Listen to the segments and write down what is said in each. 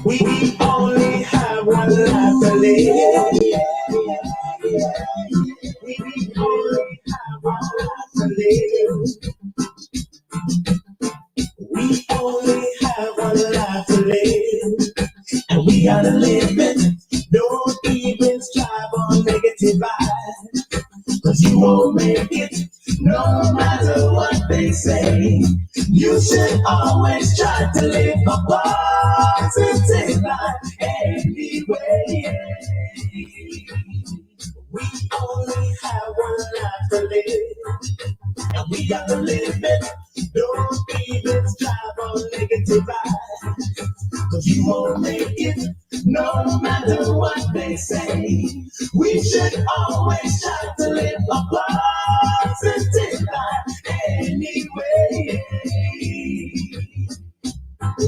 We only have one life to live. We only have one life to live. We only have one life to live. And we gotta live it. Don't even strive on negative vibes. Cause you won't make it, no matter what they say. You should always try to live a positive life anyway. We only have one life to live, and we gotta live it. Don't even strive on negative vibes. Cause you won't make it, no matter what they say. We should always try to live a positive life anyway.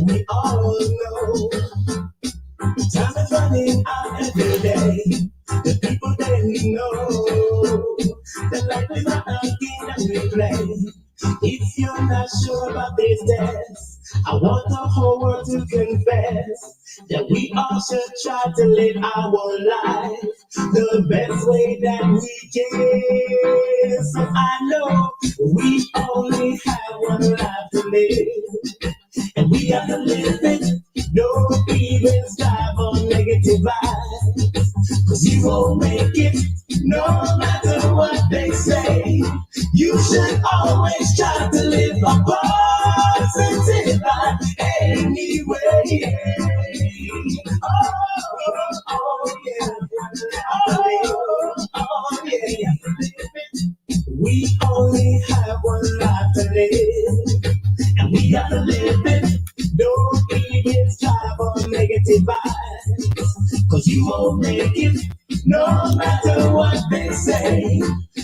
We all know time is running out every day. The people they know that life is not a game that we play. If you're not sure about this test, I want the whole world to confess that we all should try to live our life the best way that we can. So I know we only have one life to live, and we have to live it. Don't even strive on negative vibes, cause you won't make it, no matter what they say. You should always try to live a positive life anyway. Oh, oh, yeah. Oh, yeah. We only have one life to live, and we gotta live it. Don't even strive on negative vibes, cause you won't make it, no matter what they say.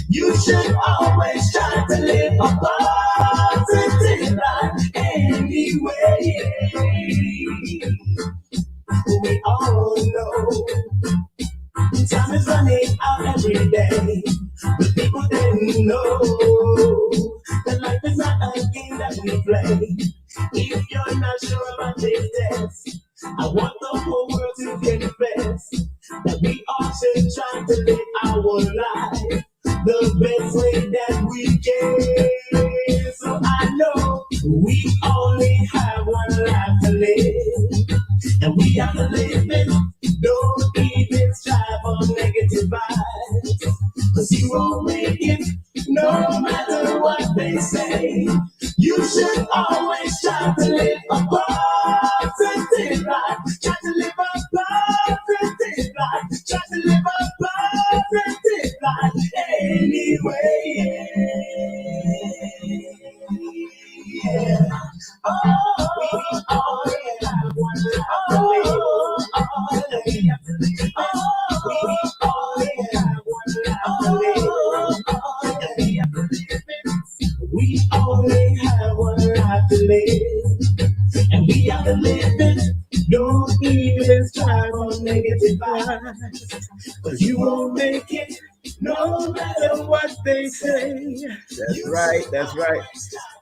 You should always try to live a positive life anyway. We all know time is running out every day. The people didn't know that life is not a game that we play. If you're not sure about this test, I want the whole world to confess that we all should try to live our life the best way that we can. So I know we only have one life to live, and we gotta live it. Don't even strive on negative vibes, cause you won't make it, no matter what they say. You should always try to live a positive life. Try to live a positive life. Try to live a positive life anyway. Yeah. Oh, yeah. We only have one life to live, and we have to live it. Don't even strive on negative vibes, cause you won't make it, no matter what they say. That's right, that's right.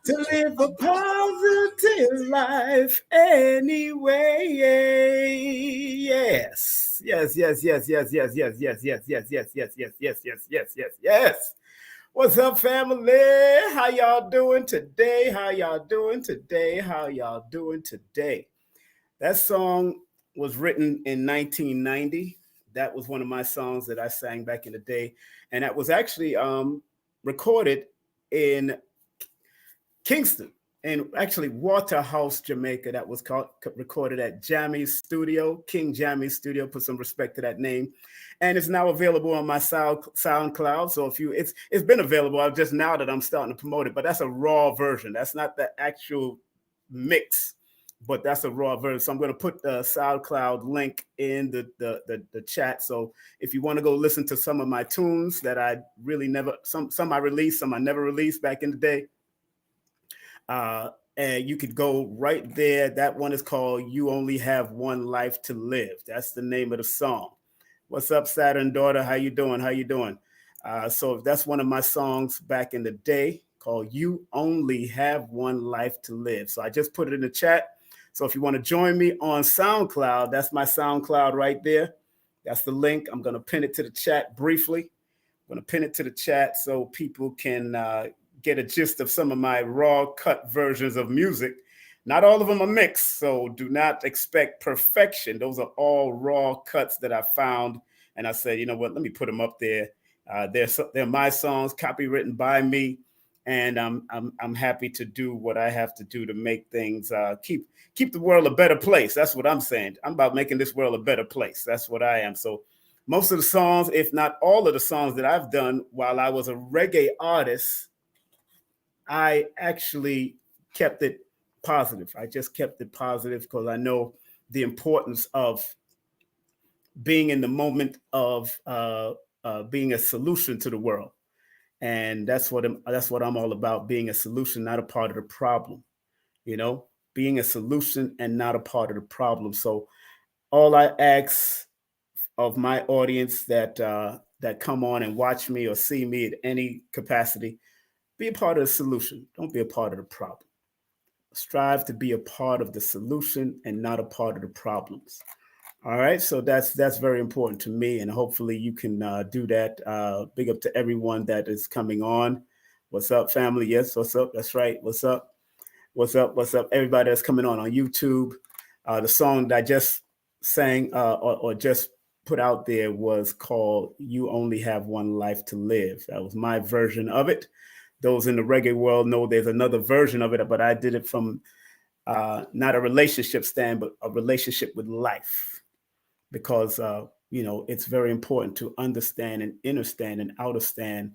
To live a positive life anyway. Yes. Yes, yes, yes, yes, yes, yes, yes, yes, yes, yes, yes, yes, yes, yes, yes, yes, yes. What's up, family? How y'all doing today? How y'all doing today? How y'all doing today? That song was written in 1990. That was one of my songs that I sang back in the day, and that was actually recorded in Kingston, and actually Waterhouse, Jamaica. That was recorded at Jammy's Studio, King Jammy's Studio. Put some respect to that name, and it's now available on my SoundCloud. So if you, it's been available. I just now that I'm starting to promote it, but that's a raw version. That's not the actual mix, but that's a raw version. So I'm going to put the SoundCloud link in the chat. So if you want to go listen to some of my tunes that I really never, some I released, some I never released back in the day. And you could go right there. That one is called You Only Have One Life to Live. That's the name of the song. What's up, Saturn daughter? How you doing? How you doing? So that's one of my songs back in the day called You Only Have One Life to Live. So I just put it in the chat. So if you want to join me on SoundCloud, that's my SoundCloud right there. That's the link. I'm going to pin it to the chat briefly. I'm going to pin it to the chat so people can get a gist of some of my raw cut versions of music. Not all of them are mixed, so do not expect perfection. Those are all raw cuts that I found, and I said, you know what, let me put them up there. They're my songs, copywritten by me, and I'm happy to do what I have to do to make things keep the world a better place. That's what I'm saying. I'm about making this world a better place. That's what I am. So most of the songs, if not all of the songs that I've done while I was a reggae artist, I actually kept it positive. I just kept it positive because I know the importance of being in the moment of being a solution to the world. And that's what I'm all about, being a solution, not a part of the problem, being a solution and not a part of the problem. So all I ask of my audience that come on and watch me or see me at any capacity, be a part of the solution. Don't be a part of the problem. Strive to be a part of the solution and not a part of the problems. All right, so that's very important to me, and hopefully you can do that. Big up to everyone that is coming on. What's up, family? Yes, what's up? That's right. What's up? What's up? What's up? Everybody that's coming on YouTube. The song that I just sang or just put out there was called "You Only Have One Life to Live." That was my version of it. Those in the reggae world know there's another version of it, but I did it from not a relationship stand, but a relationship with life. Because it's very important to understand and understand and understand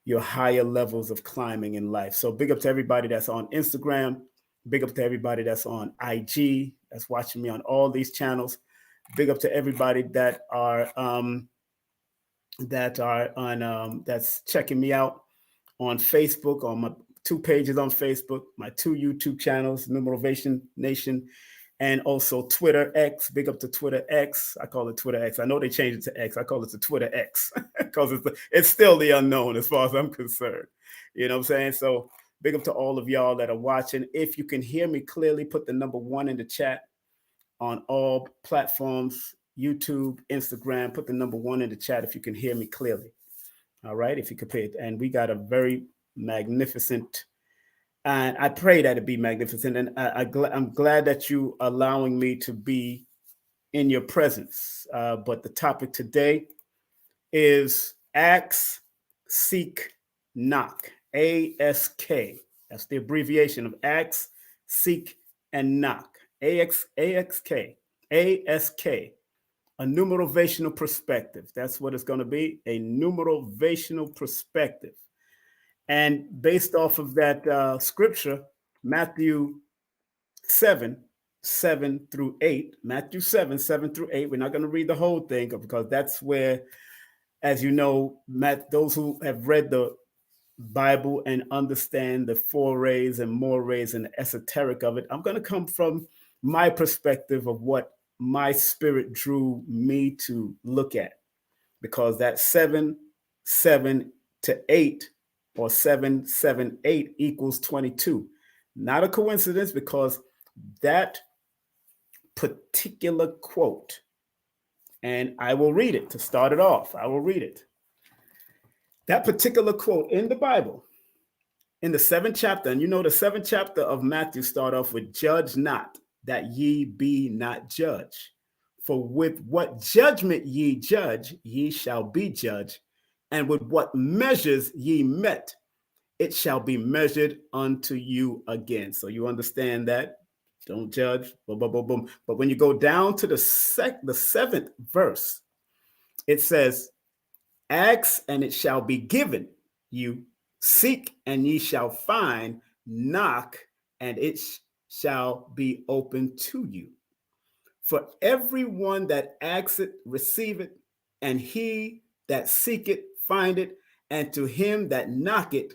your higher levels of climbing in life. So big up to everybody that's on Instagram. Big up to everybody that's on IG, that's watching me on all these channels. Big up to everybody that are on that's checking me out on Facebook, on my 2 pages on Facebook, my 2 YouTube channels, Numerovation Nation, and also Twitter X. Big up to Twitter X. I call it Twitter X. I know they changed it to X. I call it the Twitter X because it's still the unknown as far as I'm concerned. You know what I'm saying? So big up to all of y'all that are watching. If you can hear me clearly, put the number 1 in the chat on all platforms, YouTube, Instagram. Put the number 1 in the chat if you can hear me clearly. All right, if you could pay it. And we got a very magnificent, and I pray that it be magnificent. And I'm glad that you allowing me to be in your presence. But the topic today is ask, seek, knock. A.S.K. That's the abbreviation of ask, seek, and knock. A.S.K. A.S.K. A numerovational perspective. That's what it's going to be, a numerovational perspective. And based off of that scripture, Matthew 7, 7 through 8, Matthew 7, 7 through 8, we're not going to read the whole thing because that's where, as you know, those who have read the Bible and understand the forays and mores and the esoteric of it, I'm going to come from my perspective of what my spirit drew me to look at, because that 7, 7 to 8 or 7, 7, 8 equals 22. Not a coincidence, because that particular quote, and I will read it to start it off. I will read it. That particular quote in the Bible, in the 7th chapter, and the 7th chapter of Matthew start off with, judge not, that ye be not judged. For with what judgment ye judge, ye shall be judged. And with what measures ye met, it shall be measured unto you again. So you understand that. Don't judge. Boom, boom, boom, boom. But when you go down to the 7th verse, it says, ask and it shall be given you. Seek and ye shall find. Knock and it shall be open to you. For everyone that asketh, receiveth, and he that seeketh, findeth, and to him that knocketh,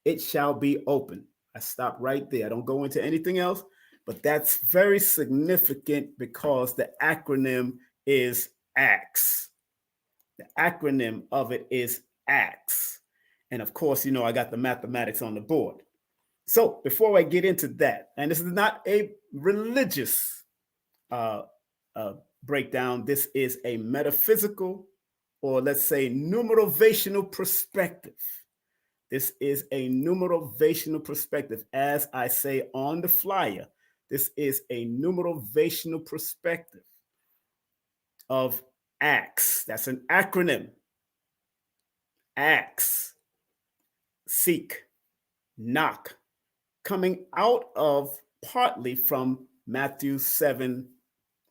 it shall be open. I stop right there. I don't go into anything else, but that's very significant because the acronym is ACTS. The acronym of it is ACTS. And of course, I got the mathematics on the board. So before I get into that, and this is not a religious uh, breakdown, this is a metaphysical, or let's say numerovational perspective. This is a numerovational perspective. As I say on the flyer, this is a numerovational perspective of ACTS. That's an acronym. ACTS. Seek, knock, coming out of partly from Matthew 7,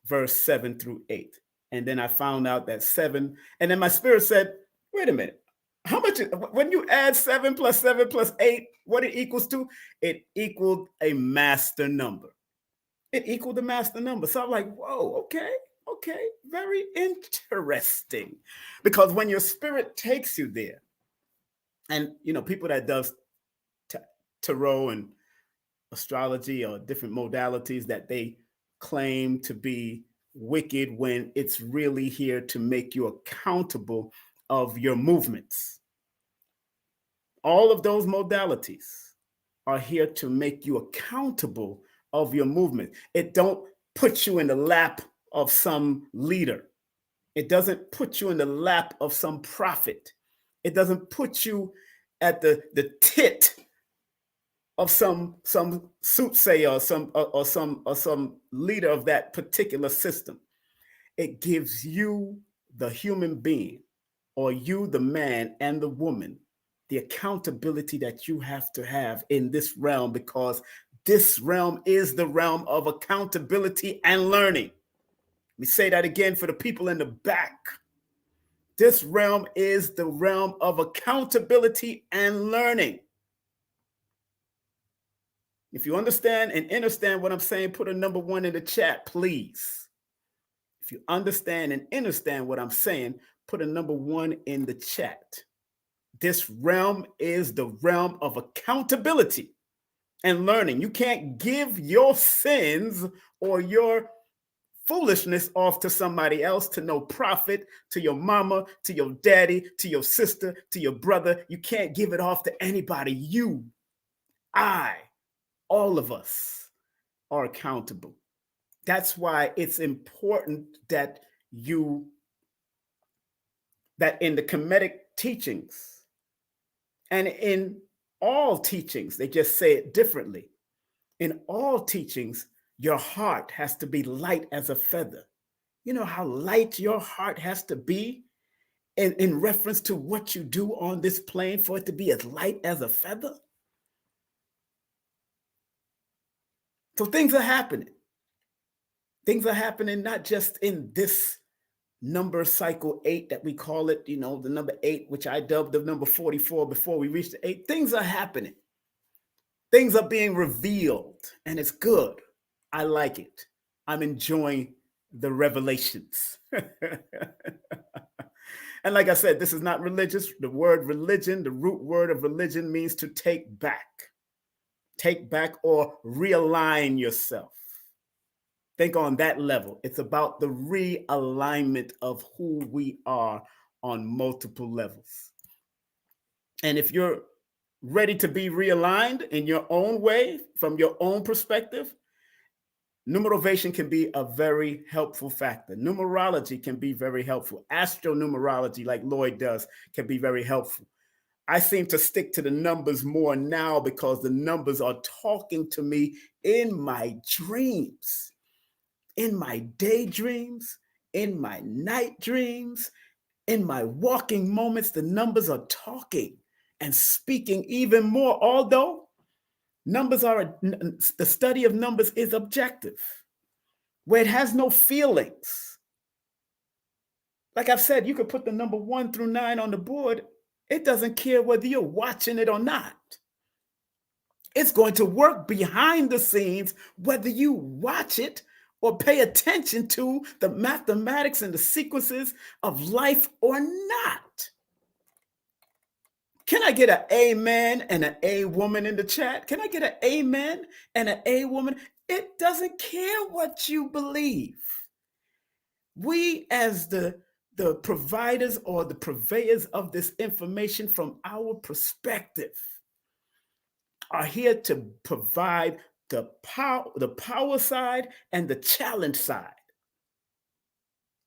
verse 7 through 8. And then I found out that 7, and then my spirit said, wait a minute, how much, when you add 7 plus 8, what it equals to? It equaled a master number. It equaled the master number. So I'm like, whoa, okay, very interesting. Because when your spirit takes you there, and people that does tarot and astrology or different modalities that they claim to be wicked when it's really here to make you accountable of your movements. All of those modalities are here to make you accountable of your movement. It don't put you in the lap of some leader. It doesn't put you in the lap of some prophet. It doesn't put you at the tit of some soothsayer or some leader of that particular system. It gives you, the human being, or you, the man and the woman, the accountability that you have to have in this realm, because this realm is the realm of accountability and learning. Let me say that again for the people in the back. This realm is the realm of accountability and learning. If you understand and understand what I'm saying, put a number 1 in the chat, please. If you understand and understand what I'm saying, put a number 1 in the chat. This realm is the realm of accountability and learning. You can't give your sins or your foolishness off to somebody else, to no prophet, to your mama, to your daddy, to your sister, to your brother. You can't give it off to anybody. You, I, all of us are accountable. That's why it's important that in the Kemetic teachings and in all teachings, they just say it differently. In all teachings, your heart has to be light as a feather. You know how light your heart has to be in reference to what you do on this plane for it to be as light as a feather? So things are happening. Things are happening not just in this number cycle 8 that we call it, the number 8, which I dubbed the number 44 before we reached the 8. Things are happening. Things are being revealed, and it's good. I like it. I'm enjoying the revelations. And like I said, this is not religious. The word religion, the root word of religion, means to take back. Take back or realign yourself. Think on that level. It's about the realignment of who we are on multiple levels. And if you're ready to be realigned in your own way, from your own perspective, numerovation can be a very helpful factor. Numerology can be very helpful. Astronumerology, like Lloyd does, can be very helpful. I seem to stick to the numbers more now because the numbers are talking to me in my dreams, in my daydreams, in my night dreams, in my walking moments. The numbers are talking and speaking even more, although the study of numbers is objective, where it has no feelings. Like I've said, you could put the number 1 through 9 on the board. It doesn't care whether you're watching it or not. It's going to work behind the scenes, whether you watch it or pay attention to the mathematics and the sequences of life or not. Can I get an amen and an A woman in the chat? Can I get an amen and an A woman? It doesn't care what you believe. We, as the providers or the purveyors of this information, from our perspective, are here to provide the power side and the challenge side.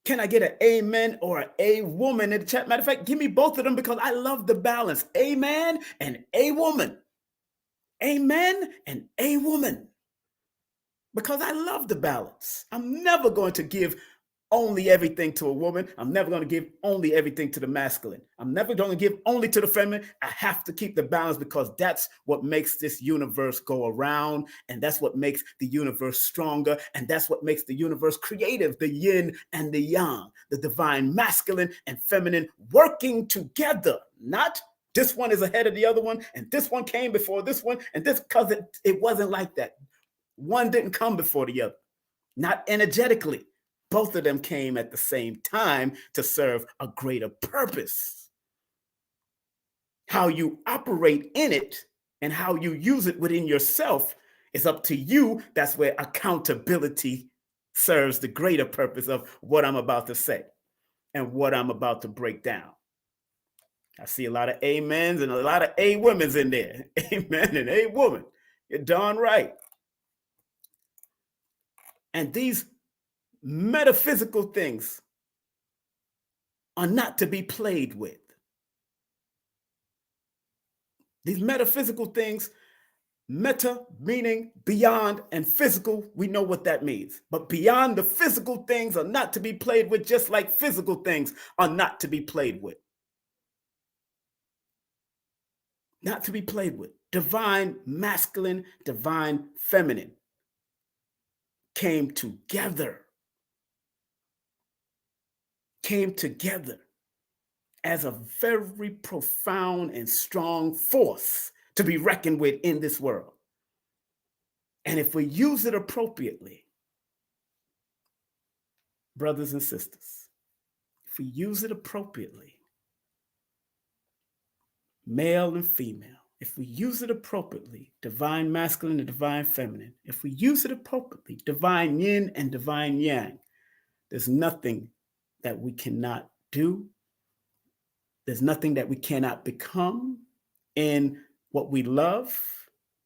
Can I get an amen or an a woman in the chat? Matter of fact, give me both of them because I love the balance. Amen and a woman. Amen and a woman. Because I love the balance. I'm never going to give only everything to a woman. I'm never going to give only everything to the masculine. I'm never going to give only to the feminine. I have to keep the balance because that's what makes this universe go around. And that's what makes the universe stronger. And that's what makes the universe creative, the yin and the yang, the divine masculine and feminine working together. Not this one is ahead of the other one. And this one came before this one. And this, because it wasn't like that. One didn't come before the other, not energetically. Both of them came at the same time to serve a greater purpose. How you operate in it and how you use it within yourself is up to you. That's where accountability serves the greater purpose of what I'm about to say and what I'm about to break down. I see a lot of amens and a lot of a women's in there. Amen and a woman. You're darn right. And these metaphysical things are not to be played with. These metaphysical things, meta meaning beyond, and physical, we know what that means. But beyond the physical things are not to be played with, just like physical things are not to be played with. Not to be played with. Divine masculine, divine feminine came together as a very profound and strong force to be reckoned with in this world. And if we use it appropriately, brothers and sisters, if we use it appropriately, male and female, if we use it appropriately, divine masculine and divine feminine, if we use it appropriately, divine yin and divine yang, there's nothing that we cannot do. There's nothing that we cannot become in what we love,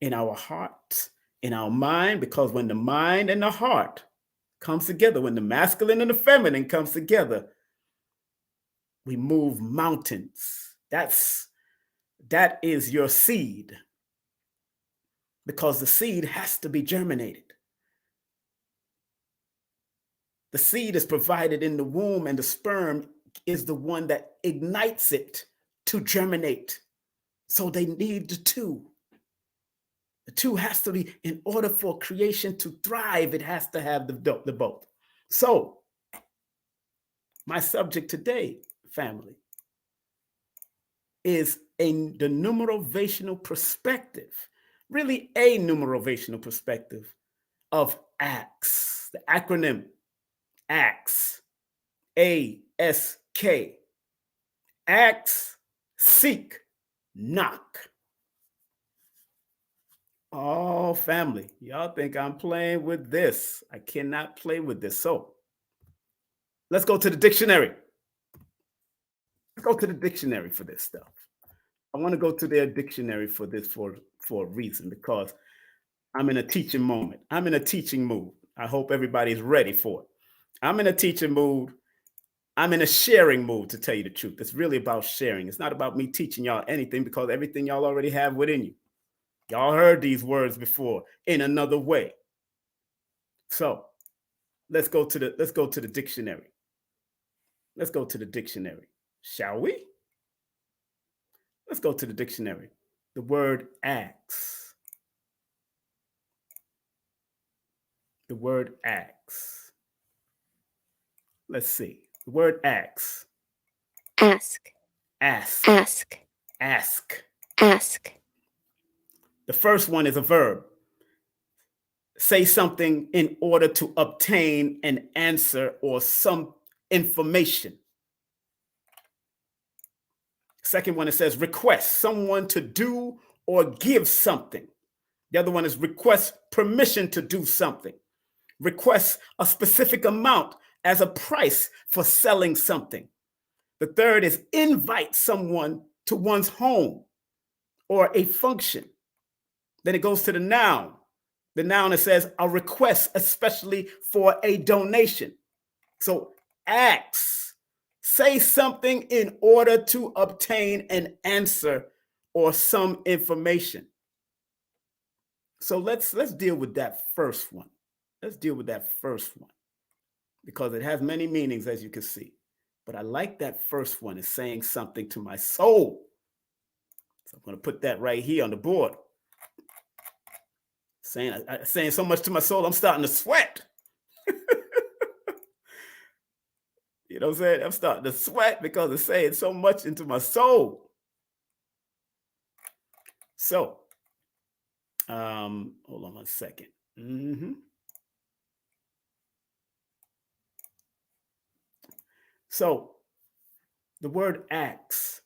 in our heart, in our mind, because when the mind and the heart comes together, when the masculine and the feminine comes together, we move mountains. That is your seed, because the seed has to be germinated. The seed is provided in the womb, and the sperm is the one that ignites it to germinate. So they need the two. The two has to be, in order for creation to thrive, it has to have the both. So my subject today, family, is the numerovational perspective, really a numerovational perspective of A.S.K, the acronym A.S.K, A.S.K, ask, seek, knock. Oh, family, y'all think I'm playing with this. I cannot play with this. So let's go to the dictionary. Let's go to the dictionary for this stuff. I want to go to their dictionary for this for a reason, because I'm in a teaching moment. I'm in a teaching mood. I hope everybody's ready for it. I'm in a teaching mood. I'm in a sharing mood, to tell you the truth. It's really about sharing. It's not about me teaching y'all anything, because everything y'all already have within you. Y'all heard these words before in another way. So let's go to the dictionary. Let's go to the dictionary, shall we? Let's go to the dictionary. The word axe. The word axe. Let's see. The word axe. Ask. Ask. Ask. Ask. Ask. The first one is a verb. Say something in order to obtain an answer or some information. Second one, it says request someone to do or give something. The other one is request permission to do something. Request a specific amount as a price for selling something. The third is invite someone to one's home or a function. Then it goes to the noun. The noun, it says a request, especially for a donation. So ask, say something in order to obtain an answer or some information. So let's deal with that first one. Let's deal with that first one because it has many meanings, as you can see. But I like that first one, is saying something to my soul. So I'm going to put that right here on the board. Saying so much to my soul, I'm starting to sweat. You know what I'm saying? I'm starting to sweat because it's saying so much into my soul. So, hold on one second. So, the word acts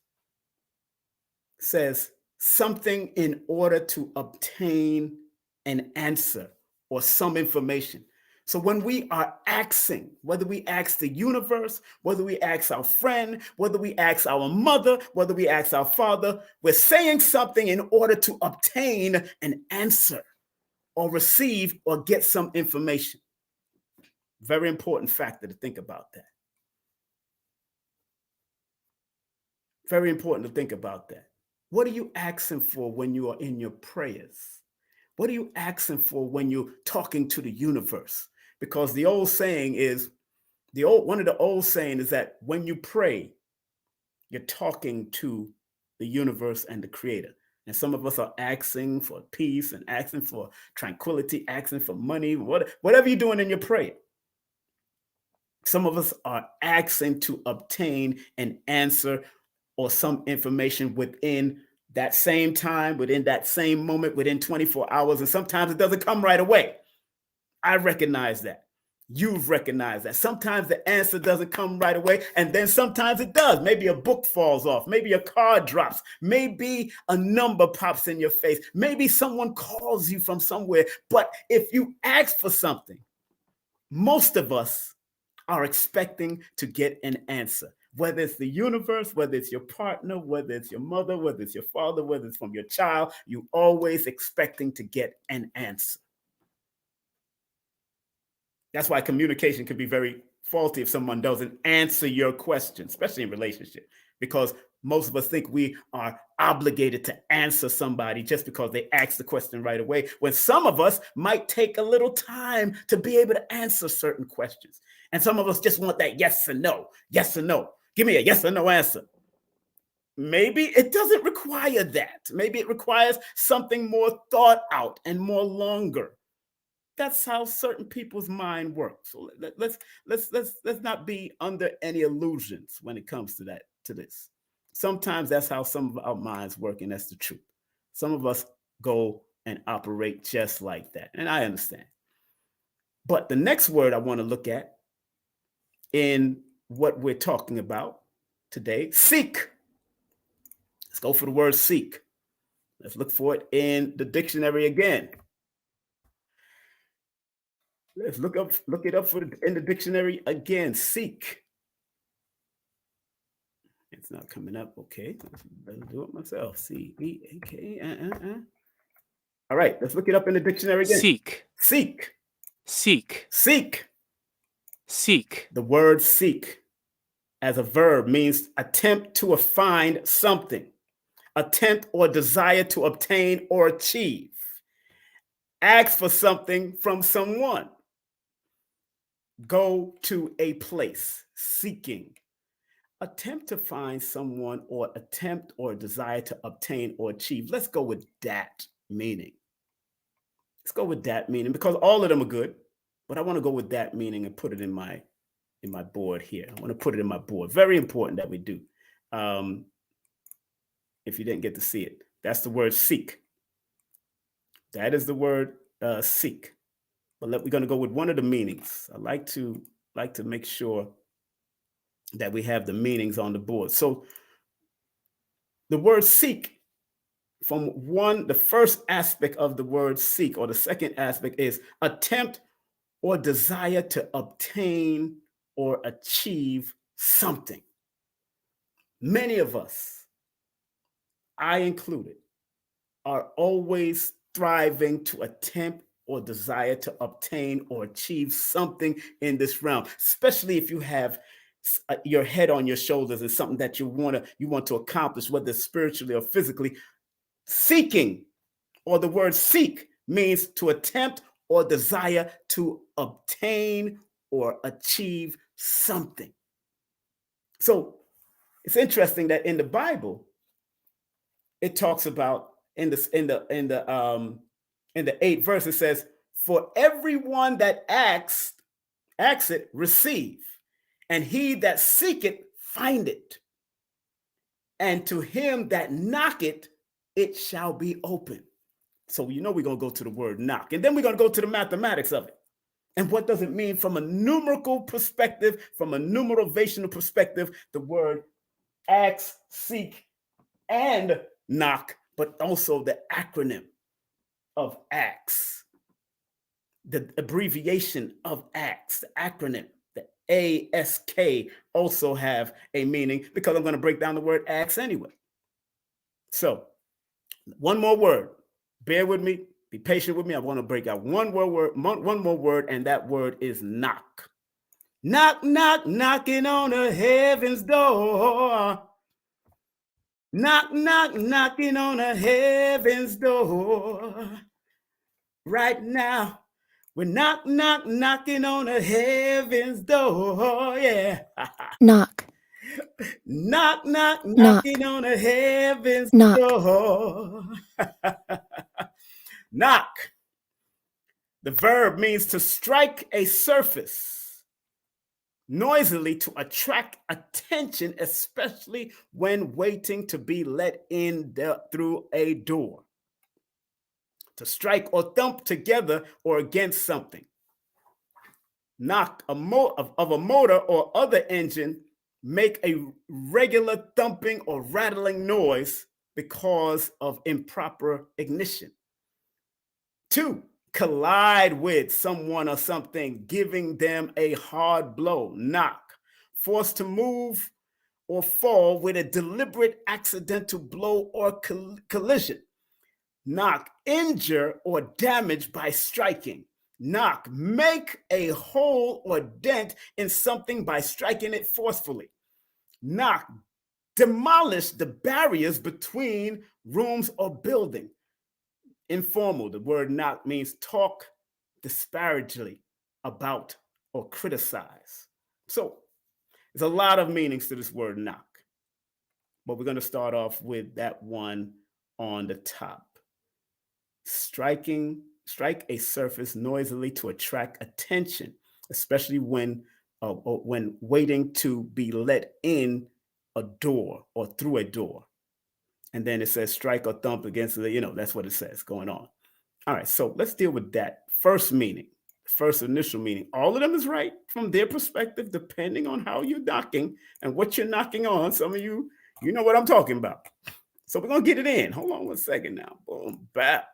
says something in order to obtain an answer or some information. So when we are asking, whether we ask the universe, whether we ask our friend, whether we ask our mother, whether we ask our father, we're saying something in order to obtain an answer or receive or get some information. Very important factor to think about that. Very important to think about that. What are you asking for when you are in your prayers? What are you asking for when you're talking to the universe? Because the old saying is, one of the old saying is that when you pray, you're talking to the universe and the creator. And some of us are asking for peace and asking for tranquility, asking for money, whatever you're doing in your prayer. Some of us are asking to obtain an answer or some information within that same time, within that same moment, within 24 hours. And sometimes it doesn't come right away. I recognize that. You've recognized that. Sometimes the answer doesn't come right away, and then sometimes it does. Maybe a book falls off. Maybe a card drops. Maybe a number pops in your face. Maybe someone calls you from somewhere. But if you ask for something, most of us are expecting to get an answer. Whether it's the universe, whether it's your partner, whether it's your mother, whether it's your father, whether it's from your child, you're always expecting to get an answer. That's why communication can be very faulty if someone doesn't answer your question, especially in relationship, because most of us think we are obligated to answer somebody just because they ask the question right away, when some of us might take a little time to be able to answer certain questions. And some of us just want that yes or no, yes or no. Give me a yes or no answer. Maybe it doesn't require that. Maybe it requires something more thought out and more longer. That's how certain people's mind works. So let's not be under any illusions when it comes to this. Sometimes that's how some of our minds work, and that's the truth. Some of us go and operate just like that, and I understand. But the next word I want to look at in what we're talking about today, seek. Let's go for the word seek. Let's look for it in the dictionary again. Let's look it up in the dictionary again. Seek. It's not coming up. Okay, let's do it myself. C-E-A-K. All right, let's look it up in the dictionary again. Seek. Seek. Seek. Seek. Seek. The word seek as a verb means attempt to find something, attempt or desire to obtain or achieve, ask for something from someone, go to a place, seeking, attempt to find someone, or attempt or desire to obtain or achieve. Let's go with that meaning. Let's go with that meaning because all of them are good, but I want to go with that meaning and put it in my board here. I want to put it in my board. Very important that we do. If you didn't get to see it, that's the word seek. That is the word seek. But we're going to go with one of the meanings. I like to make sure that we have the meanings on the board. So the word seek, the first aspect of the word seek, or the second aspect is attempt or desire to obtain or achieve something. Many of us, I included, are always striving to attempt or desire to obtain or achieve something in this realm, especially if you have your head on your shoulders and something that you want to accomplish, whether spiritually or physically. Seeking, or the word seek, means to attempt or desire to obtain or achieve something. So it's interesting that in the Bible, it talks about in the 8th verse, it says, "For everyone that asks it, receive, and he that seeketh, find it, and to him that knocketh, it shall be open." So we're going to go to the word knock, and then we're going to go to the mathematics of it. And what does it mean from a numerical perspective, from a numerovational perspective, the word ask, seek, and knock, but also the acronym of ASK, the abbreviation of ASK, the acronym, the A.S.K also have a meaning, because I'm going to break down the word ASK anyway. So one more word. Bear with me. Be patient with me. I want to break out one more word, and that word is knock. Knock, knock, knocking on the heaven's door. Knock, knock, knocking on the heaven's door. Right now, we're knock, knock, knocking on the heaven's door. Yeah. Knock. Knock, knock, Knock. knocking on the heaven's Knock. door. Knock. The verb means to strike a surface noisily to attract attention, especially when waiting to be let in through a door. To strike or thump together or against something. Knock of a motor or other engine make a regular thumping or rattling noise because of improper ignition. 2, collide with someone or something, giving them a hard blow. Knock. Forced to move or fall with a deliberate accidental blow or collision. Knock. Injure or damage by striking. Knock. Make a hole or dent in something by striking it forcefully. Knock. Demolish the barriers between rooms or building. Informal. The word knock means talk disparagingly about or criticize. So there's a lot of meanings to this word knock, but we're going to start off with that one on the top. Strike a surface noisily to attract attention, especially when waiting to be let in a door or through a door. And then it says strike or thump against the, that's what it says going on. All right, so let's deal with that first meaning, first initial meaning. All of them is right from their perspective, depending on how you're knocking and what you're knocking on. Some of you know what I'm talking about. So we're going to get it in. Hold on one second now. Boom, bap,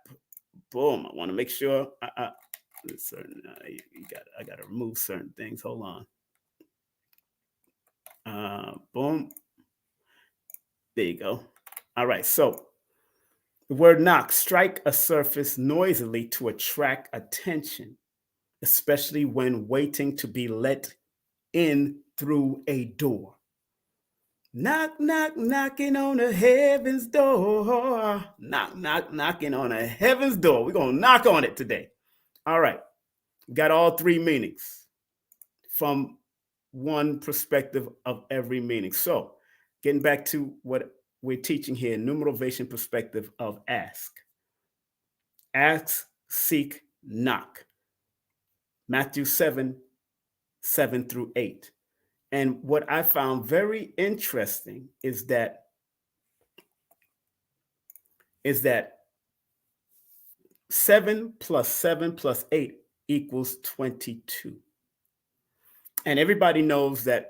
boom. I want to make sure I got to remove certain things. Hold on. Boom. There you go. All right, so the word knock, strike a surface noisily to attract attention, especially when waiting to be let in through a door. Knock, knock, knocking on the heaven's door. Knock, knock, knocking on the heaven's door. We're going to knock on it today. All right, got all three meanings from one perspective of every meaning. So getting back to what we're teaching here, numerovation perspective of ask. Ask, seek, knock. Matthew 7:7-8. And what I found very interesting is that 7 plus 7 plus 8 equals 22. And everybody knows that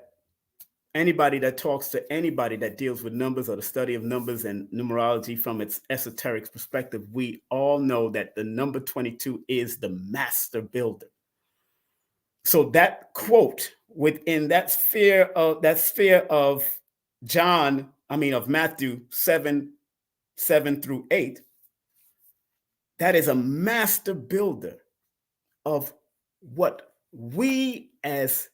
anybody that talks to anybody that deals with numbers or the study of numbers and numerology from its esoteric perspective, we all know that the number 22 is the master builder. So that quote within that sphere of Matthew 7:7-8 that is a master builder of what we as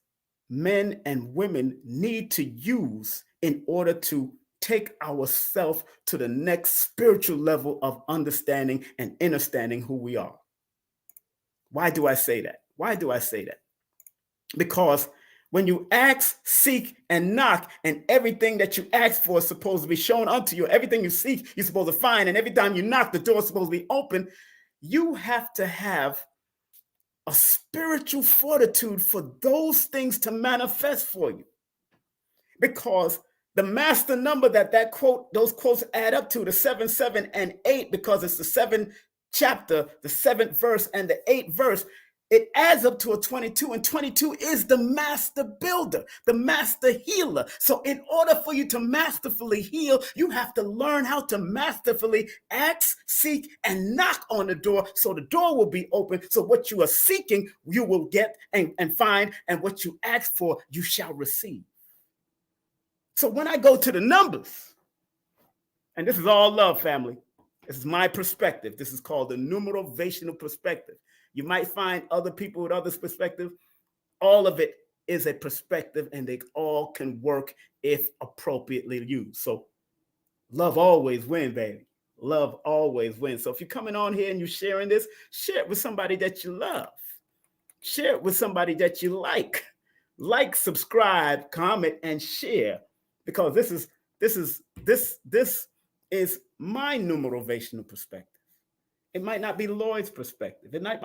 men and women need to use in order to take ourselves to the next spiritual level of understanding and understanding who we are. Why do I say that? Why do I say that? Because when you ask, seek, and knock, and everything that you ask for is supposed to be shown unto you, everything you seek, you're supposed to find, and every time you knock, the door is supposed to be open, you have to have a spiritual fortitude for those things to manifest for you. Because the master number that quote, those quotes add up to, the 7, 7, and 8, because it's the 7th chapter, the 7th verse, and the 8th verse, it adds up to a 22, and 22 is the master builder, the master healer. So in order for you to masterfully heal, you have to learn how to masterfully ask, seek, and knock on the door, so the door will be open. So what you are seeking, you will get and find, and what you ask for, you shall receive. So when I go to the numbers, and this is all love, family, this is my perspective. This is called the numerovational perspective. You might find other people with others' perspective. All of it is a perspective, and they all can work if appropriately used. So love always wins, baby. Love always wins. So if you're coming on here and you're sharing this, share it with somebody that you love. Share it with somebody that you like. Like, subscribe, comment, and share. Because this is my numerovational perspective. It might not be Lloyd's perspective. It might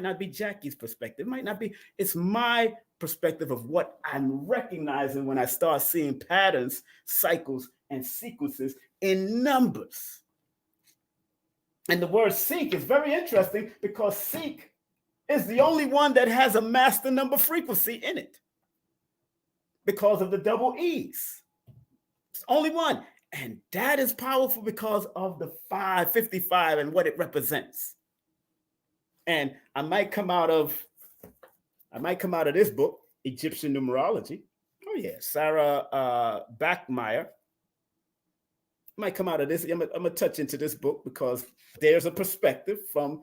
not be Jackie's perspective. It might not be. It's my perspective of what I'm recognizing when I start seeing patterns, cycles, and sequences in numbers. And the word seek is very interesting because seek is the only one that has a master number frequency in it because of the double E's. It's only one. And that is powerful because of the 555 and what it represents. And I might come out of this book, Egyptian Numerology. Oh yeah, Sarah Bachmeyer. Might come out of this. I'm gonna touch into this book because there's a perspective from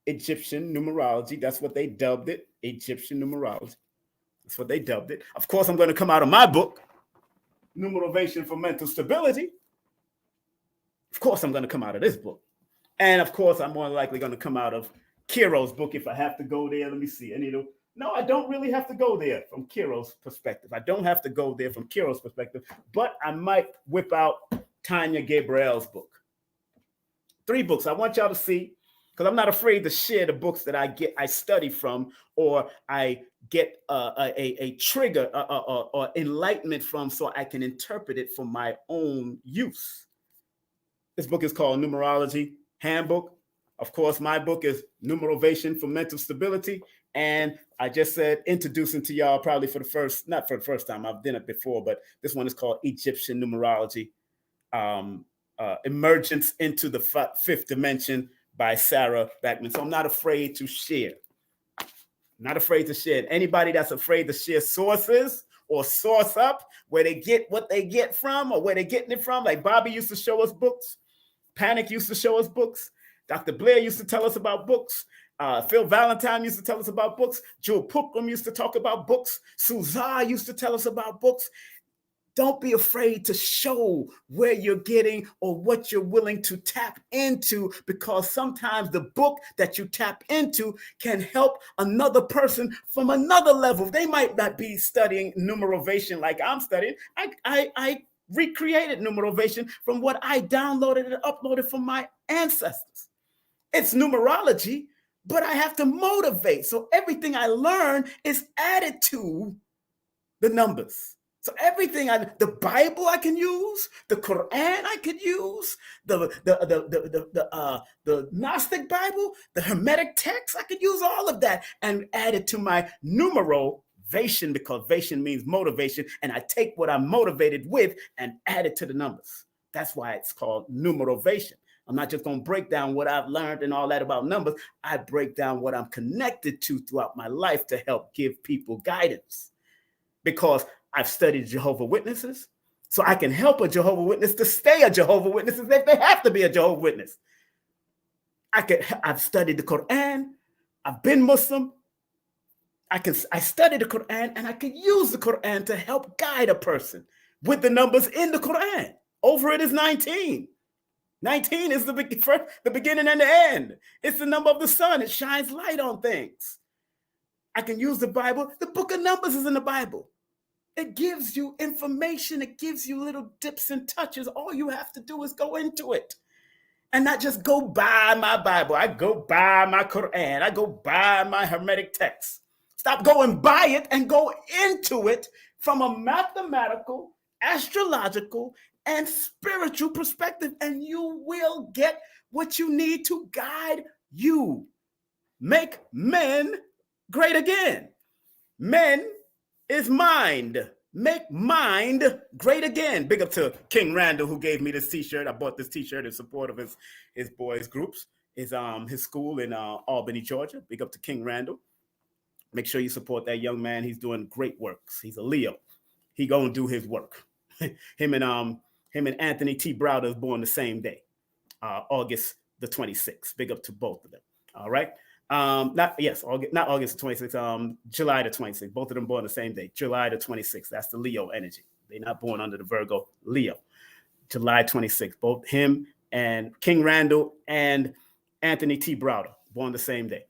Egyptian numerology. That's what they dubbed it, Egyptian numerology. That's what they dubbed it. Of course, I'm going to come out of my book, Numerovation for Mental Stability. Of course, I'm going to come out of this book. And of course, I'm more likely going to come out of Kiro's book if I have to go there. Let me see. No, I don't really have to go there from Kiro's perspective. I don't have to go there from Kiro's perspective, but I might whip out Tanya Gabriel's book. 3 books I want y'all to see, because I'm not afraid to share the books that I study from, or I get a trigger or enlightenment from, so I can interpret it for my own use. This book is called Numerology Handbook. Of course, my book is Numerovation for Mental Stability. And I just said, introducing to y'all probably not for the first time, I've done it before, but this one is called Egyptian Numerology, Emergence into the Fifth Dimension by Sarah Bachman. So I'm not afraid to share. Not afraid to share. Anybody that's afraid to share sources or source up where they get what they get from or where they're getting it from, like Bobby used to show us books, Panic used to show us books, Dr. Blair used to tell us about books, Phil Valentine used to tell us about books, Joe Pookham used to talk about books, Suzanne used to tell us about books. Don't be afraid to show where you're getting or what you're willing to tap into, because sometimes the book that you tap into can help another person from another level. They might not be studying numerovation like I'm studying. I recreated numerovation from what I downloaded and uploaded from my ancestors. It's numerology, but I have to motivate. So everything I learn is added to the numbers. So everything, the Bible I can use, the Quran I could use, the Gnostic Bible, the Hermetic text, I could use all of that and add it to my numerovation, because vation means motivation, and I take what I'm motivated with and add it to the numbers. That's why it's called numerovation. I'm not just going to break down what I've learned and all that about numbers. I break down what I'm connected to throughout my life to help give people guidance. Because I've studied Jehovah's Witnesses, so I can help a Jehovah's Witness to stay a Jehovah's Witness if they have to be a Jehovah's Witness. I've studied the Quran. I've been Muslim. I study the Quran, and I can use the Quran to help guide a person with the numbers in the Quran. Over it is 19. 19 is the beginning and the end. It's the number of the sun. It shines light on things. I can use the Bible. The book of Numbers is in the Bible. It gives you information. It gives you little dips and touches. All you have to do is go into it and not just go by my Bible. I go by my Quran. I go by my Hermetic text. Stop going by it and go into it from a mathematical, astrological, and spiritual perspective, and you will get what you need to guide you. Make men great again. Men is mind. Make mind great again. Big up to King Randall, who gave me this t-shirt. I bought this t-shirt in support of his boys groups, his school in Albany, Georgia. Big up to King Randall. Make sure you support that young man. He's doing great works. He's a Leo. He gonna do his work. him and Anthony T. Browder is born the same day, August the 26th. Big up to both of them. All right. Not August the 26th, July the 26th. Both of them born the same day, July the 26th. That's the Leo energy. They're not born under the Virgo Leo. July 26th. Both him and King Randall and Anthony T. Browder born the same day.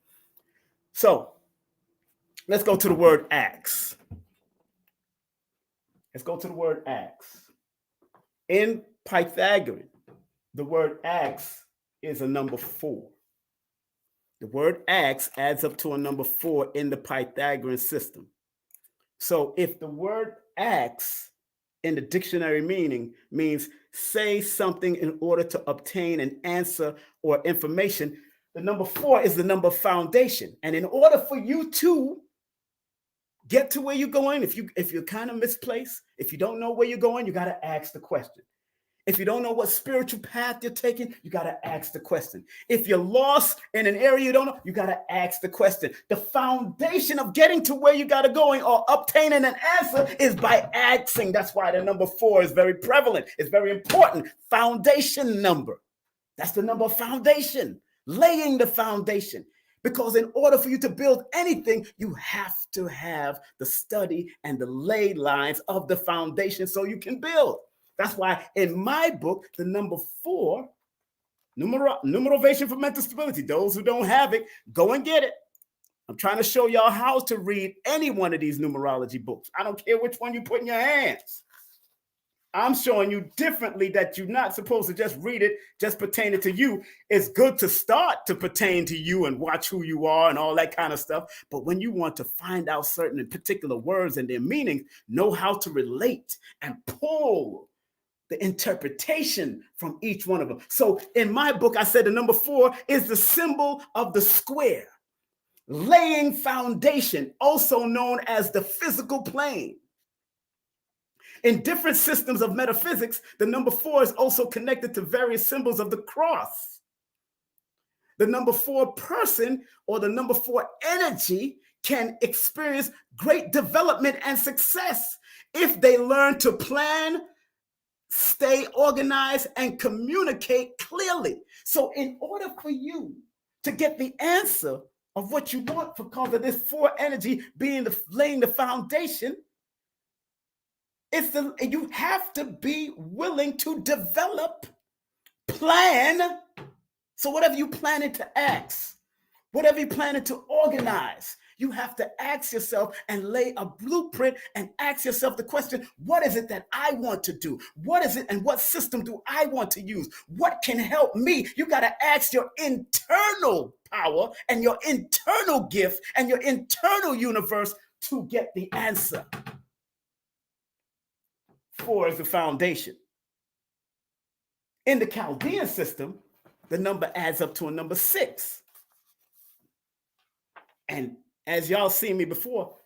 So let's go to the word axe. Let's go to the word axe. In Pythagorean, the word axe is a number 4. The word axe adds up to a number 4 in the Pythagorean system. So if the word axe in the dictionary meaning means say something in order to obtain an answer or information, the number 4 is the number of foundation. And in order for you to get to where you're going, if you're kind of misplaced, if you don't know where you're going, you got to ask the question. If you don't know what spiritual path you're taking, you got to ask the question. If you're lost in an area you don't know, you got to ask the question. The foundation of getting to where you got to go or obtaining an answer is by asking. That's why the number 4 is very prevalent. It's very important. Foundation number. That's the number of foundation, laying the foundation. Because in order for you to build anything, you have to have the study and the ley lines of the foundation so you can build. That's why in my book, the number 4, Numerovation for Mental Stability, those who don't have it, go and get it. I'm trying to show y'all how to read any one of these numerology books. I don't care which one you put in your hands. I'm showing you differently that you're not supposed to just read it, just pertaining to you. It's good to start to pertain to you and watch who you are and all that kind of stuff. But when you want to find out certain and particular words and their meanings, know how to relate and pull the interpretation from each one of them. So in my book, I said the number 4 is the symbol of the square, laying foundation, also known as the physical plane. In different systems of metaphysics, the number 4 is also connected to various symbols of the cross. The number 4 person or the number 4 energy can experience great development and success if they learn to plan, stay organized, and communicate clearly. So in order for you to get the answer of what you want, because of this 4 energy being laying the foundation, you have to be willing to develop, plan. So whatever you planning to ask, whatever you planning to organize, you have to ask yourself and lay a blueprint and ask yourself the question, what is it that I want to do? What is it and what system do I want to use? What can help me? You got to ask your internal power and your internal gift and your internal universe to get the answer. 4 is the foundation. In the Chaldean system, the number adds up to a number 6. And as y'all seen me before,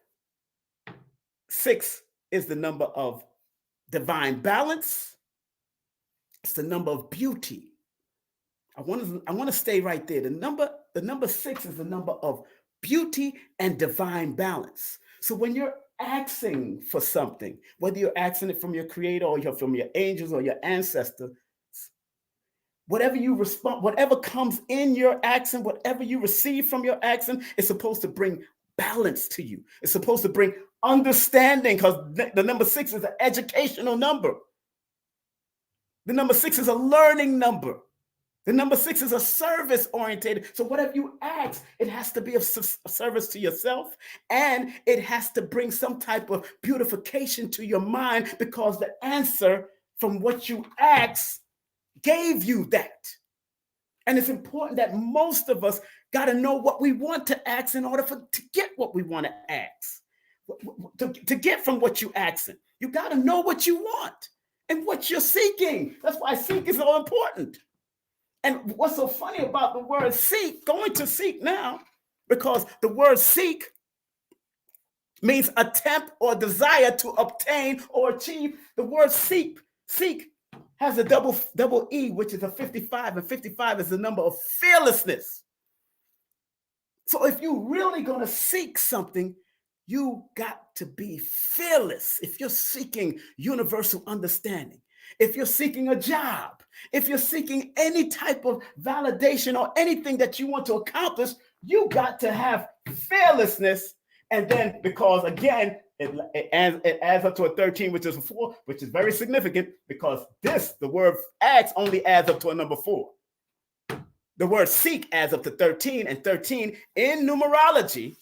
6 is the number of divine balance. It's the number of beauty. I want to stay right there. The number 6 is the number of beauty and divine balance. So when you're asking for something, whether you're asking it from your creator or from your angels or your ancestors, whatever you respond, whatever comes in your action, whatever you receive from your action, is supposed to bring balance to you. It's supposed to bring understanding, because the number 6 is an educational number. The number 6 is a learning number. The number 6 is a service oriented. So whatever you ask, it has to be of service to yourself, and it has to bring some type of beautification to your mind, because the answer from what you ask gave you that. And it's important that most of us got to know what we want to ask in order to get what we want to ask. To get from what you asking, you got to know what you want and what you're seeking. That's why seek is so important. And what's so funny about the word seek, going to seek now, because the word seek means attempt or desire to obtain or achieve. The word seek has a double E, which is a 55, and 55 is the number of fearlessness. So if you're really going to seek something, you got to be fearless. If you're seeking universal understanding, if you're seeking a job, if you're seeking any type of validation or anything that you want to accomplish, you got to have fearlessness. And then, because again, it adds up to a 13, which is a 4, which is very significant, because the word ask only adds up to a number 4. The word seek adds up to 13, and 13 in numerology,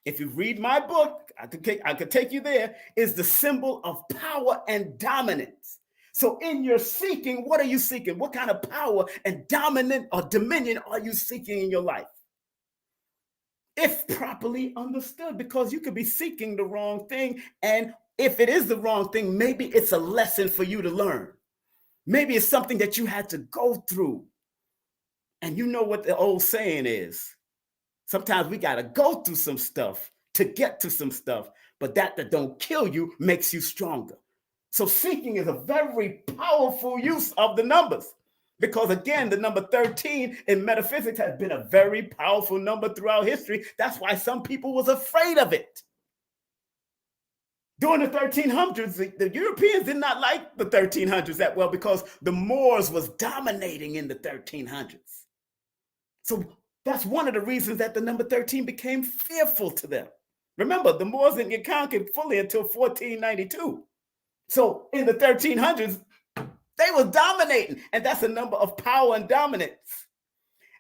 if you read my book, I could take you there, is the symbol of power and dominance. So in your seeking, what are you seeking? What kind of power and dominant or dominion are you seeking in your life? If properly understood, because you could be seeking the wrong thing. And if it is the wrong thing, maybe it's a lesson for you to learn. Maybe it's something that you had to go through. And you know what the old saying is. Sometimes we got to go through some stuff to get to some stuff, but that don't kill you makes you stronger. So seeking is a very powerful use of the numbers, because again, the number 13 in metaphysics has been a very powerful number throughout history. That's why some people was afraid of it. During the 1300s, the Europeans did not like the 1300s that well, because the Moors was dominating in the 1300s. So that's one of the reasons that the number 13 became fearful to them. Remember, the Moors didn't get conquered fully until 1492. So in the 1300s, they were dominating, and that's a number of power and dominance.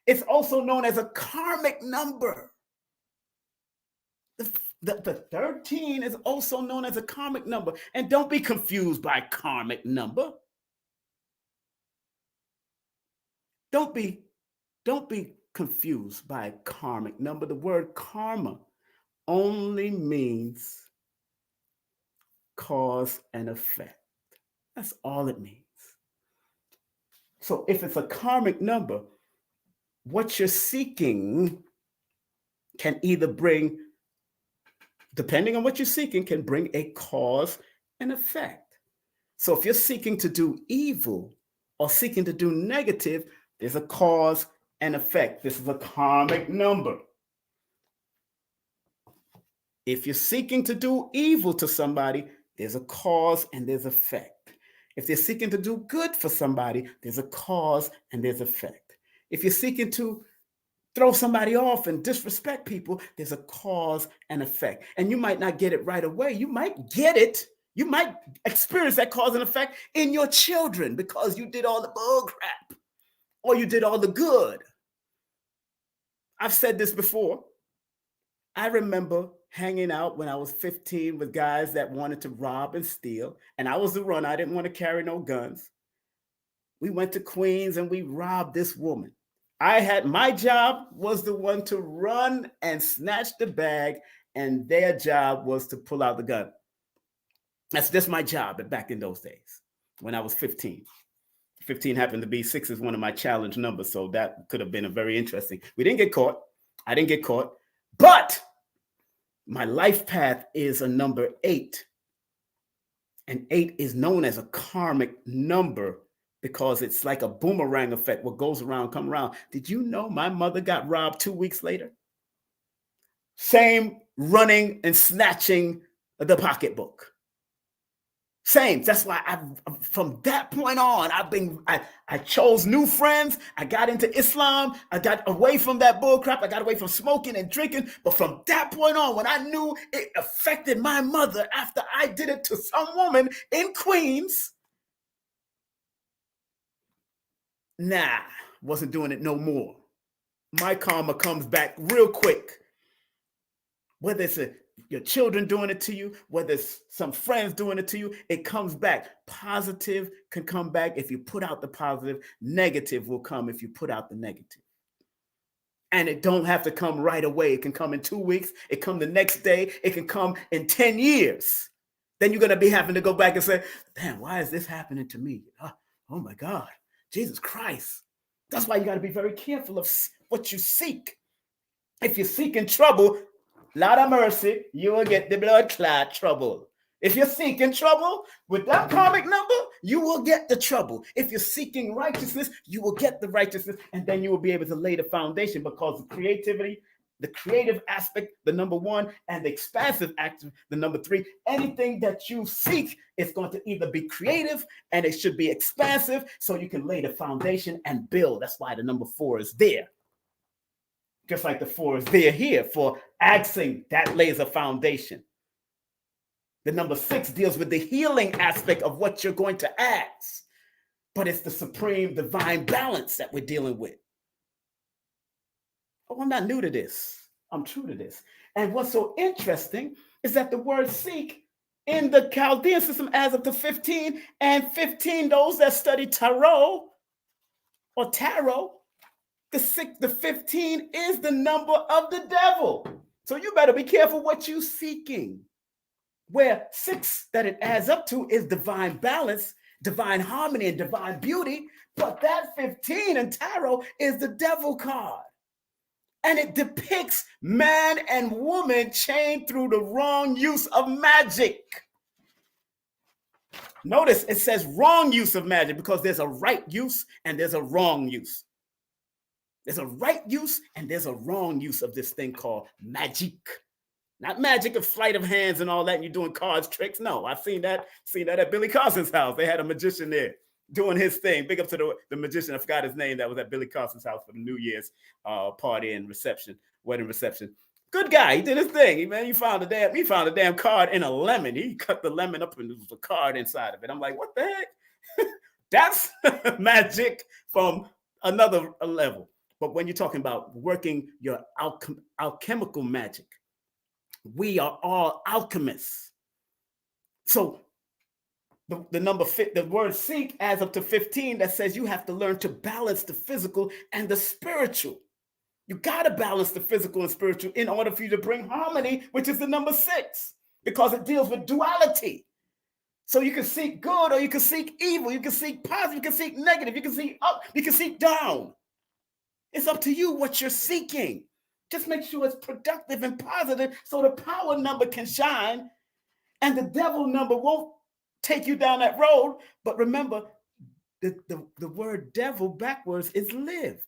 It's also known as a karmic number. The 13 is also known as a karmic number. And don't be confused by karmic number. Don't be confused by a karmic number. The word karma only means cause and effect. That's all it means. So if it's a karmic number, what you're seeking can either bring, depending on what you're seeking, can bring a cause and effect. So if you're seeking to do evil or seeking to do negative, there's a cause and effect. This is a karmic number. If you're seeking to do evil to somebody, there's a cause and there's effect. If they're seeking to do good for somebody, there's a cause and there's effect. If you're seeking to throw somebody off and disrespect people, there's a cause and effect. And you might not get it right away. You might get it. You might experience that cause and effect in your children, because you did all the bull crap or you did all the good. I've said this before. I remember hanging out when I was 15 with guys that wanted to rob and steal. And I was the runner. I didn't want to carry no guns. We went to Queens and we robbed this woman. My job was the one to run and snatch the bag, and their job was to pull out the gun. That's just my job back in those days when I was 15. 15 happened to be 6 is one of my challenge numbers. So that could have been a very interesting. We didn't get caught. I didn't get caught. But my life path is a number 8. And 8 is known as a karmic number because it's like a boomerang effect. What goes around, come around. Did you know my mother got robbed 2 weeks later? Same running and snatching the pocketbook. Same. That's why from that point on, I chose new friends. I got into Islam. I got away from that bull crap. I got away from smoking and drinking. But from that point on, when I knew it affected my mother after I did it to some woman in Queens, nah, wasn't doing it no more. My karma comes back real quick. Whether it's your children doing it to you, whether it's some friends doing it to you, it comes back. Positive can come back if you put out the positive. Negative will come if you put out the negative. And it don't have to come right away. It can come in 2 weeks. It come the next day. It can come in 10 years. Then you're going to be having to go back and say, damn, why is this happening to me? Oh my God, Jesus Christ. That's why you got to be very careful of what you seek. If you're seeking trouble, Lord of mercy, you will get the blood clot trouble. If you're seeking trouble with that karmic number, you will get the trouble. If you're seeking righteousness, you will get the righteousness, and then you will be able to lay the foundation, because the creativity, the creative aspect, the number 1, and the expansive aspect, the number 3, anything that you seek is going to either be creative and it should be expansive, so you can lay the foundation and build. That's why the number 4 is there. Just like the 4 is there here for asking, that lays a foundation. The number 6 deals with the healing aspect of what you're going to ask. But it's the supreme divine balance that we're dealing with. Oh, I'm not new to this. I'm true to this. And what's so interesting is that the word seek in the Chaldean system adds up to 15, and 15, those that study tarot, the 15 is the number of the devil. So you better be careful what you're seeking. Where 6 that it adds up to is divine balance, divine harmony, and divine beauty. But that 15 in tarot is the devil card. And it depicts man and woman chained through the wrong use of magic. Notice it says wrong use of magic, because there's a right use and there's a wrong use. There's a right use and there's a wrong use of this thing called magic. Not magic of sleight of hands and all that, and you're doing cards, tricks. No, I've seen that at Billy Carson's house. They had a magician there doing his thing. Big up to the magician, I forgot his name, that was at Billy Carson's house for the New Year's party and wedding reception. Good guy. He did his thing. He found a damn card in a lemon. He cut the lemon up and there was a card inside of it. I'm like, what the heck? That's magic from another level. But when you're talking about working your alchemical magic, we are all alchemists. So the word seek adds up to 15 that says you have to learn to balance the physical and the spiritual. You got to balance the physical and spiritual in order for you to bring harmony, which is the number 6, because it deals with duality. So you can seek good or you can seek evil. You can seek positive. You can seek negative. You can seek up. You can seek down. It's up to you what you're seeking. Just make sure it's productive and positive so the power number can shine and the devil number won't take you down that road. But remember, the word devil backwards is lived.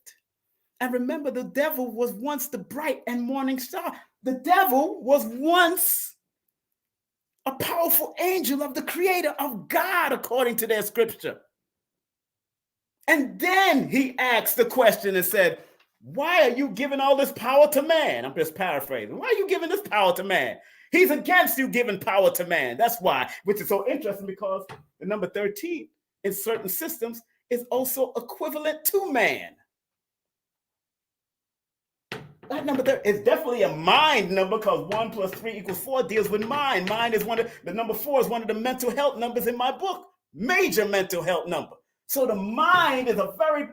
And remember, the devil was once the bright and morning star. The devil was once a powerful angel of the creator of God, according to their scripture. And then he asked the question and said, why are you giving all this power to man? I'm just paraphrasing. Why are you giving this power to man? He's against you giving power to man. That's why, which is so interesting, because the number 13 in certain systems is also equivalent to man. That number there is definitely a mind number, because 1 + 3 = 4 deals with mind. Mind is the number 4 is one of the mental health numbers in my book. Major mental health number. So the mind is a very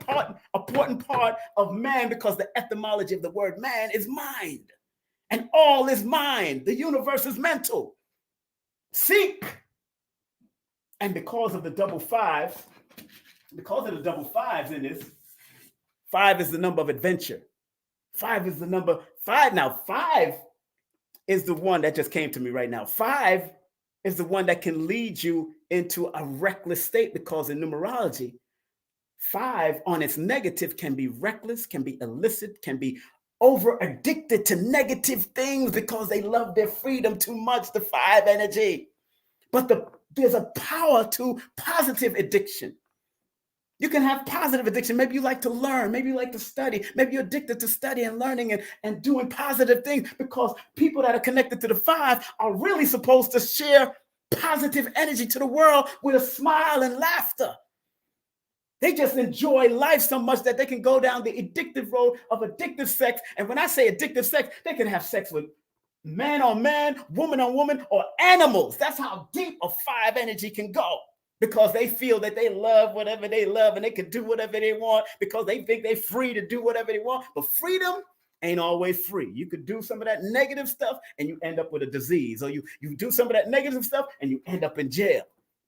important part of man, because the etymology of the word man is mind. And all is mind. The universe is mental. Seek. And because of the double 5, because of the double 5s in this, 5 is the number of adventure. 5 is the number 5. Now, 5 is the one that just came to me right now. 5 is the one that can lead you into a reckless state, because in numerology, 5 on its negative can be reckless, can be illicit, can be over addicted to negative things because they love their freedom too much, the 5 energy. But there's a power to positive addiction. You can have positive addiction. Maybe you like to learn. Maybe you like to study. Maybe you're addicted to study and learning and doing positive things, because people that are connected to the 5 are really supposed to share positive energy to the world with a smile and laughter. They just enjoy life so much that they can go down the addictive road of addictive sex. And when I say addictive sex, they can have sex with man on man, woman on woman, or animals. That's how deep a 5 energy can go, because they feel that they love whatever they love and they can do whatever they want because they think they're free to do whatever they want. But freedom ain't always free. You could do some of that negative stuff and you end up with a disease, or you do some of that negative stuff and you end up in jail.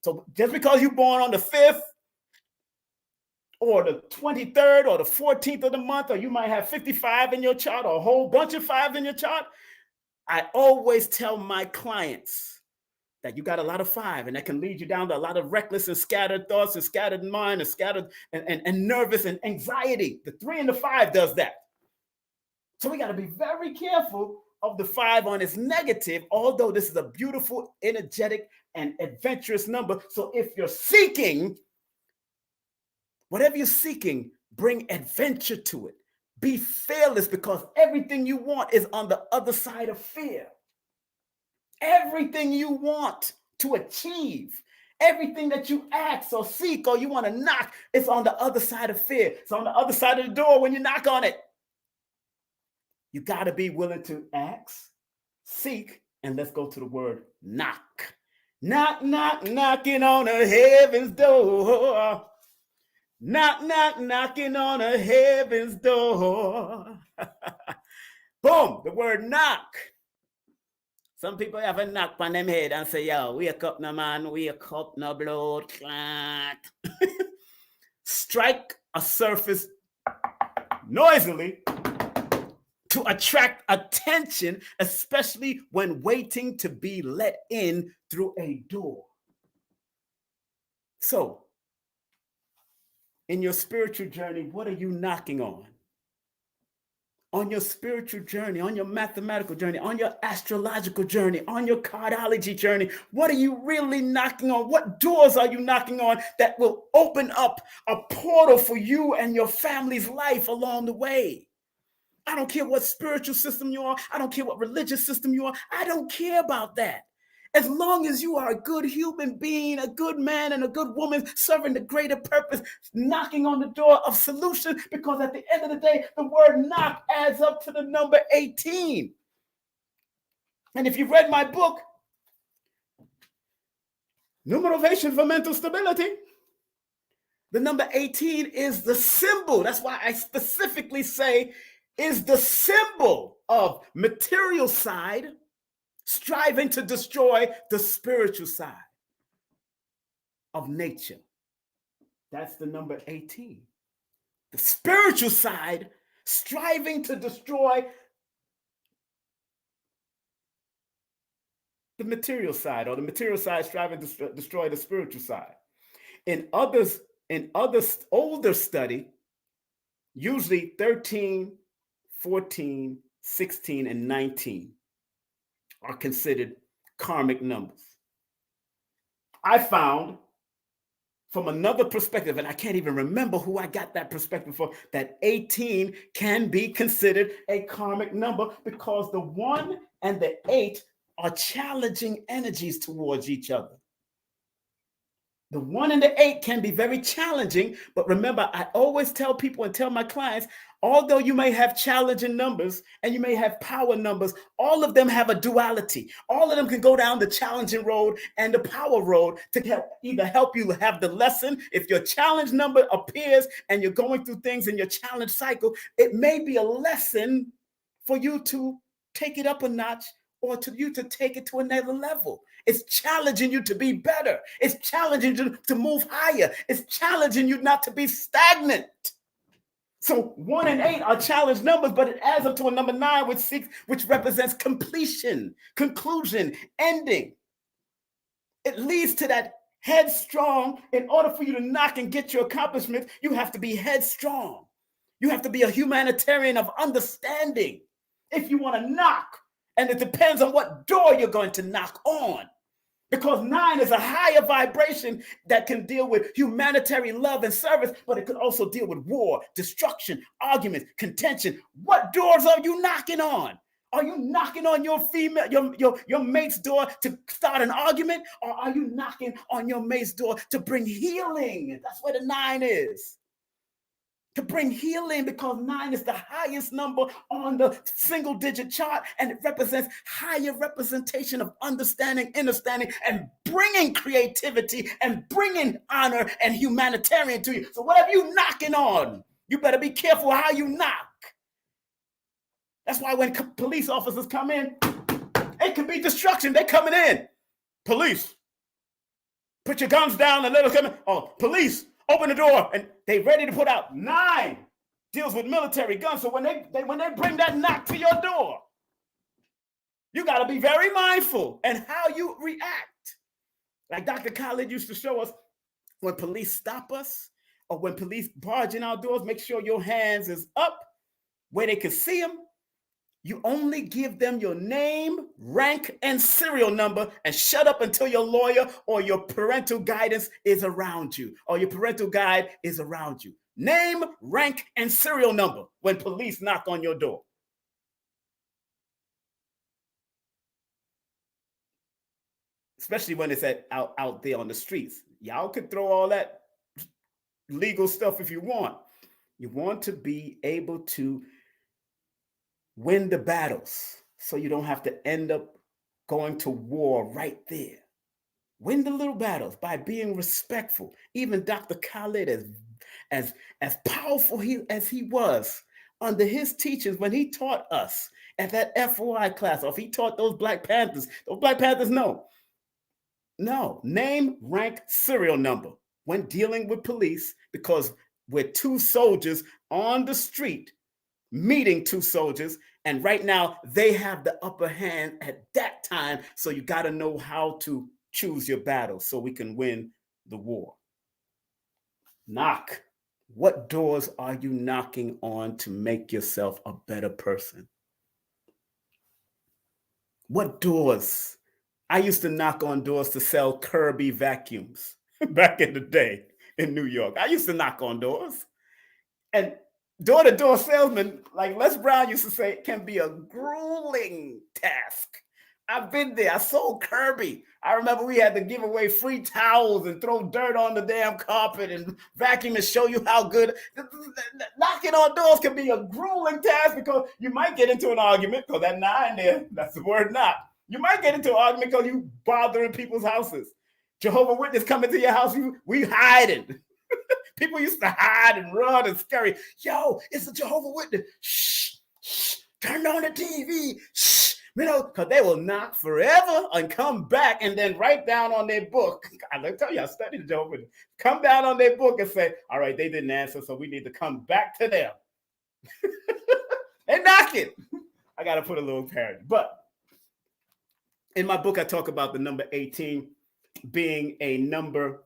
So just because you're born on the 5th or the 23rd or the 14th of the month, or you might have 55 in your chart or a whole bunch of 5 in your chart, I always tell my clients that you got a lot of 5, and that can lead you down to a lot of reckless and scattered thoughts and scattered mind and scattered and nervous and anxiety. The 3 and the 5 does that. So we got to be very careful of the 5 on its negative, although this is a beautiful, energetic, and adventurous number. So if you're seeking, whatever you're seeking, bring adventure to it. Be fearless, because everything you want is on the other side of fear. Everything you want to achieve, everything that you ask or seek or you want to knock, it's on the other side of fear. It's on the other side of the door when you knock on it. You got to be willing to ask, seek, and let's go to the word knock. Knock, knock, knocking on a heaven's door. Knock, knock, knocking on a heaven's door. Boom, the word knock. Some people have a knock on them head and say, yo, wake up, no man, wake up, no blood clot. Strike a surface noisily to attract attention, especially when waiting to be let in through a door. So, in your spiritual journey, what are you knocking on? On your spiritual journey, on your mathematical journey, on your astrological journey, on your cardology journey, what are you really knocking on? What doors are you knocking on that will open up a portal for you and your family's life along the way? I don't care what spiritual system you are. I don't care what religious system you are. I don't care about that. As long as you are a good human being, a good man and a good woman serving the greater purpose, knocking on the door of solution, because at the end of the day, the word knock adds up to the number 18. And if you've read my book, Numerovational for Mental Stability, the number 18 is the symbol. That's why I specifically say is the symbol of material side striving to destroy the spiritual side of nature. That's the number 18. The spiritual side striving to destroy the material side, or the material side striving to destroy the spiritual side. In older study, usually 13, 14, 16, and 19 are considered karmic numbers. I found from another perspective, and I can't even remember who I got that perspective for, that 18 can be considered a karmic number, because the 1 and the 8 are challenging energies towards each other. The 1 and the 8 can be very challenging, but remember, I always tell people and tell my clients, although you may have challenging numbers and you may have power numbers, all of them have a duality. All of them can go down the challenging road and the power road to either help you have the lesson. If your challenge number appears and you're going through things in your challenge cycle, it may be a lesson for you to take it up a notch, or to you to take it to another level. It's challenging you to be better. It's challenging you to move higher. It's challenging you not to be stagnant. So 1 and 8 are challenge numbers, but it adds up to a number 9, which represents completion, conclusion, ending. It leads to that headstrong. In order for you to knock and get your accomplishments, you have to be headstrong. You have to be a humanitarian of understanding if you want to knock. And it depends on what door you're going to knock on. Because 9 is a higher vibration that can deal with humanitarian love and service, but it could also deal with war, destruction, arguments, contention. What doors are you knocking on? Are you knocking on your mate's door to start an argument? Or are you knocking on your mate's door to bring healing? That's where the 9 is. To bring healing, because 9 is the highest number on the single digit chart, and it represents higher representation of understanding, understanding, and bringing creativity and bringing honor and humanitarian to you. So whatever you knocking on, you better be careful how you knock. That's why when police officers come in, it could be destruction. They're coming in. Police, put your guns down and let us come in. Oh, police, open the door, and they ready to put out. 9 deals with military guns. So when they bring that knock to your door, you got to be very mindful and how you react. Like Dr. Khalid used to show us, when police stop us or when police barge in our doors, make sure your hands is up where they can see them. You only give them your name, rank, and serial number, and shut up until your lawyer or your parental guidance is around you, or your parental guide is around you. Name, rank, and serial number when police knock on your door. Especially when it's out there on the streets. Y'all could throw all that legal stuff if you want. You want to be able to win the battles so you don't have to end up going to war right there. Win the little battles by being respectful. Even Dr. Khalid, as powerful as he was under his teachings when he taught us at that FOI class, or if he taught those Black Panthers know. No, name, rank, serial number when dealing with police, because we're 2 soldiers on the street meeting 2 soldiers, and right now they have the upper hand at that time. So you got to know how to choose your battles so we can win the war. Knock. What doors are you knocking on to make yourself a better person? What doors? I used to knock on doors to sell Kirby vacuums back in the day in New York. I used to knock on doors. And door-to-door salesman, like Les Brown used to say, can be a grueling task. I've been there. I sold Kirby. I remember we had to give away free towels and throw dirt on the damn carpet and vacuum and show you how good. Knocking on doors can be a grueling task, because you might get into an argument, because that 9 there, that's the word knock. You might get into an argument because you bothering people's houses. Jehovah's Witness coming to your house, we hiding. People used to hide and run and scary. Yo, it's a Jehovah's Witness. Shh, shh, turn on the TV. Shh, because they will knock forever and come back and then write down on their book. I tell you, I studied the Jehovah's Witness. Come down on their book and say, all right, they didn't answer, so we need to come back to them. And knock it. I got to put a little parody. But in my book, I talk about the number 18 being a number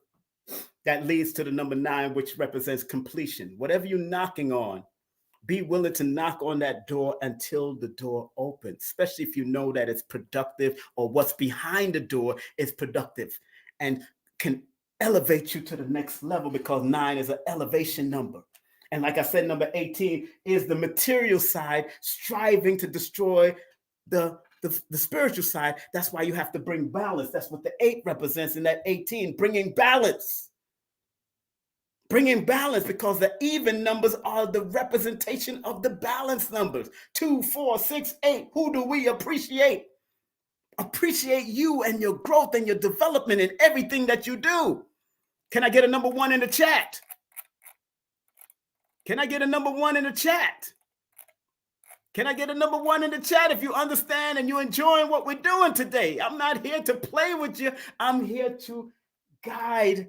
that leads to the number 9, which represents completion. Whatever you're knocking on, be willing to knock on that door until the door opens, especially if you know that it's productive, or what's behind the door is productive and can elevate you to the next level, because 9 is an elevation number. And like I said, number 18 is the material side, striving to destroy the spiritual side. That's why you have to bring balance. That's what the 8 represents in that 18, bringing balance. Bringing balance, because the even numbers are the representation of the balanced numbers. 2, 4, 6, 8. Who do we appreciate? Appreciate you and your growth and your development in everything that you do. Can I get a number 1 in the chat? Can I get a number 1 in the chat? Can I get a number 1 in the chat if you understand and you're enjoying what we're doing today? I'm not here to play with you. I'm here to guide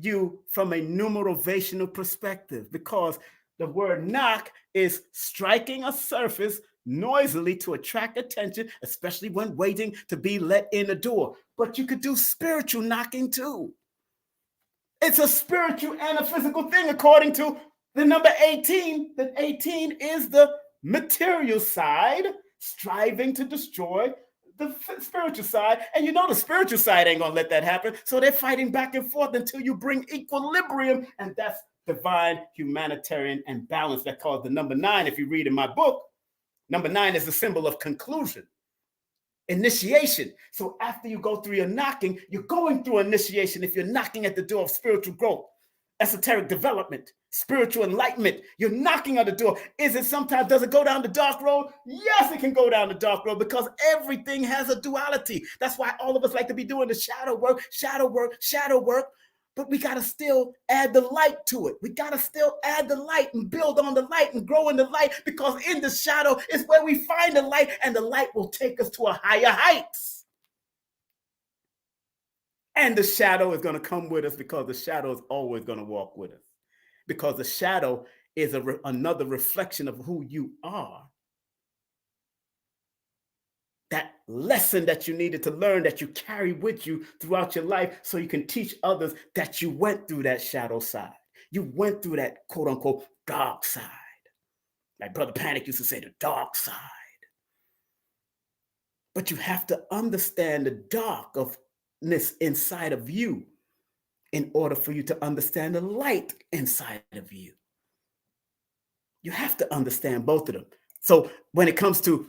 you from a numerovational perspective, because the word knock is striking a surface noisily to attract attention, especially when waiting to be let in the door. But you could do spiritual knocking too. It's a spiritual and a physical thing, according to the number 18. That 18 is the material side, striving to destroy spiritual side, and you know the spiritual side ain't gonna let that happen. So they're fighting back and forth until you bring equilibrium, and that's divine, humanitarian, and balance. That calls the number 9. If you read in my book, number 9 is the symbol of conclusion, initiation. So after you go through your knocking, you're going through initiation. If you're knocking at the door of spiritual growth, esoteric development, spiritual enlightenment, you're knocking on the door. Is it sometimes, does it go down the dark road? Yes, it can go down the dark road, because everything has a duality. That's why all of us like to be doing the shadow work, shadow work, shadow work. But we got to still add the light to it. We got to still add the light and build on the light and grow in the light, because in the shadow is where we find the light, and the light will take us to a higher heights. And the shadow is going to come with us, because the shadow is always going to walk with us, because the shadow is another reflection of who you are. That lesson that you needed to learn, that you carry with you throughout your life, so you can teach others that you went through that shadow side. You went through that quote unquote dark side. Like Brother Panic used to say, the dark side. But you have to understand the darkness inside of you in order for you to understand the light inside of you. You have to understand both of them. So when it comes to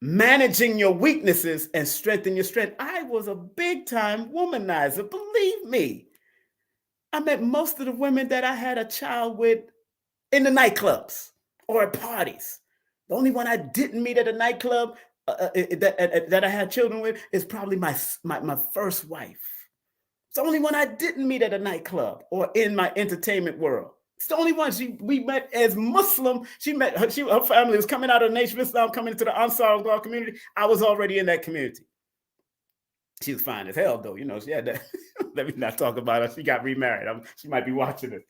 managing your weaknesses and strengthen your strength, I was a big time womanizer. Believe me, I met most of the women that I had a child with in the nightclubs or at parties. The only one I didn't meet at a nightclub that I had children with is probably my first wife. It's the only one I didn't meet at a nightclub or in my entertainment world. It's the only one we met as Muslim. Her family was coming out of the Nation of Islam, coming into the Ansar Allah community. I was already in that community. She was fine as hell, though. You know, she had that. Let me not talk about her. She got remarried. She might be watching it.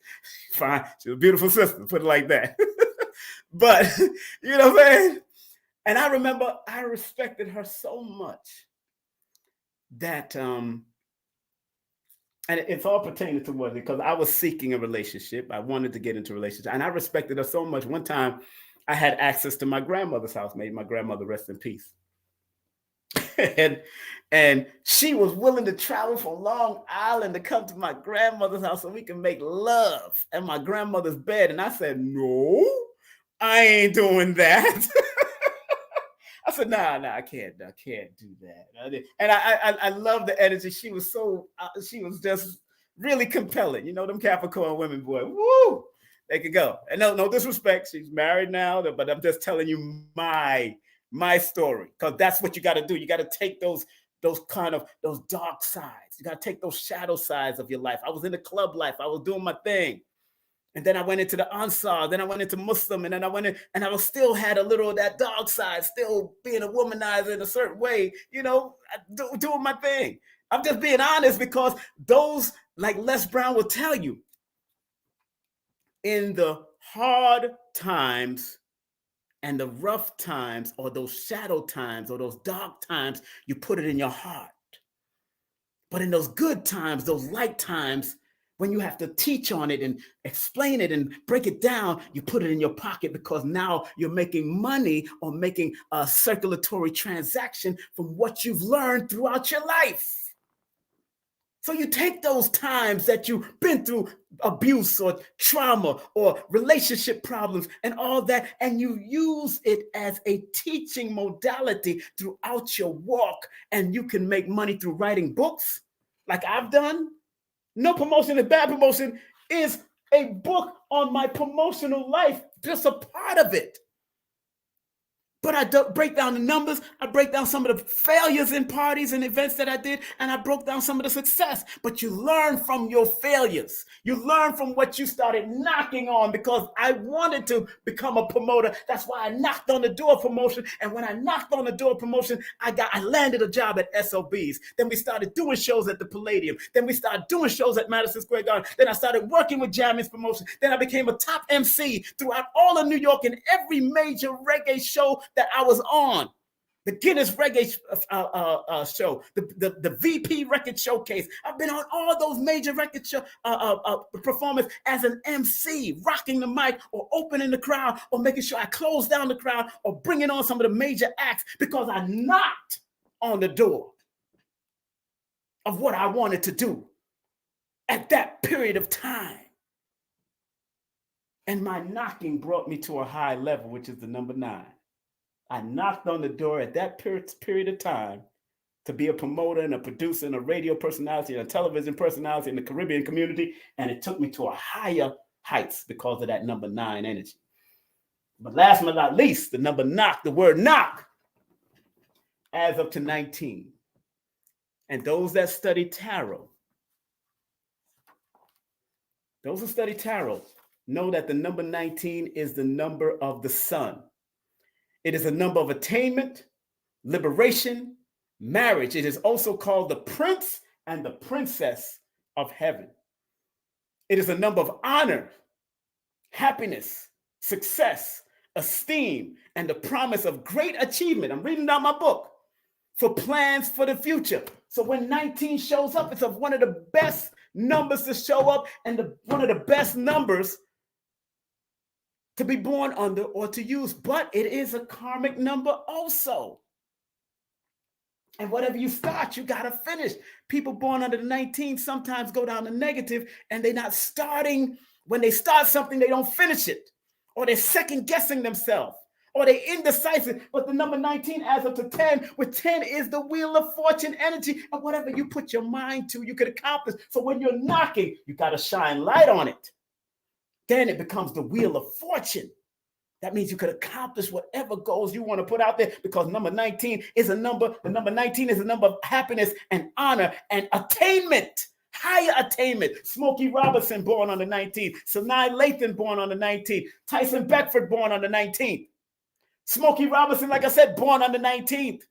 Fine. She's a beautiful sister, put it like that. But, you know what I'm saying? And I remember I respected her so much that, and it's all pertaining to what, because I was seeking a relationship. I wanted to get into a relationship. And I respected her so much. One time I had access to my grandmother's house. May my grandmother rest in peace. and she was willing to travel from Long Island to come to my grandmother's house so we can make love at my grandmother's bed. And I said, no, I ain't doing that. I said, nah, I can't do that. And I love the energy. She was just really compelling. You know, them Capricorn women, boy, woo, they could go. And no disrespect. She's married now, but I'm just telling you my story, because that's what you got to do. You got to take those dark sides. You got to take those shadow sides of your life. I was in the club life. I was doing my thing. And then I went into the Ansar, then I went into Muslim, and then I went in, and I still had a little of that dark side, still being a womanizer in a certain way, you know, doing my thing. I'm just being honest, because those, like Les Brown will tell you, in the hard times and the rough times, or those shadow times, or those dark times, you put it in your heart. But in those good times, those light times, when you have to teach on it and explain it and break it down, you put it in your pocket, because now you're making money or making a circulatory transaction from what you've learned throughout your life. So you take those times that you've been through abuse or trauma or relationship problems and all that, and you use it as a teaching modality throughout your walk, and you can make money through writing books like I've done. No Promotion is Bad Promotion is a book on my promotional life, just a part of it. But I break down the numbers. I break down some of the failures in parties and events that I did, and I broke down some of the success. But you learn from your failures. You learn from what you started knocking on, because I wanted to become a promoter. That's why I knocked on the door of promotion. And when I knocked on the door of promotion, I landed a job at SOBs. Then we started doing shows at the Palladium. Then we started doing shows at Madison Square Garden. Then I started working with Jammy's Promotion. Then I became a top MC throughout all of New York in every major reggae show that I was on. the Guinness Reggae show, the VP Record Showcase. I've been on all those major record show performances as an MC, rocking the mic or opening the crowd or making sure I close down the crowd or bringing on some of the major acts because I knocked on the door of what I wanted to do at that period of time. And my knocking brought me to a high level, which is the number 9. I knocked on the door at that period of time to be a promoter and a producer and a radio personality and a television personality in the Caribbean community. And it took me to a higher heights because of that number 9 energy. But last but not least, the number knock, the word knock, adds up to 19. And those that study tarot, those who study tarot know that the number 19 is the number of the sun. It is a number of attainment, liberation, marriage. It is also called the prince and the princess of heaven. It is a number of honor, happiness, success, esteem, and the promise of great achievement. I'm reading down my book for plans for the future. So when 19 shows up, it's one of the best numbers to show up and one of the best numbers to be born under or to use, but it is a karmic number also. And whatever you start, you got to finish. People born under the 19 sometimes go down to negative and they're not starting. When they start something, they don't finish it, or they're second guessing themselves, or they're indecisive. But the number 19 adds up to 10, where 10 is the wheel of fortune energy. And whatever you put your mind to, you could accomplish. So when you're knocking, you got to shine light on it. Then it becomes the wheel of fortune. That means you could accomplish whatever goals you want to put out there, because number 19 is a number. The number 19 is a number of happiness and honor and attainment, higher attainment. Smokey Robinson born on the 19th. Sanaa Lathan born on the 19th. Tyson Beckford born on the 19th. Smokey Robinson, like I said, born on the 19th.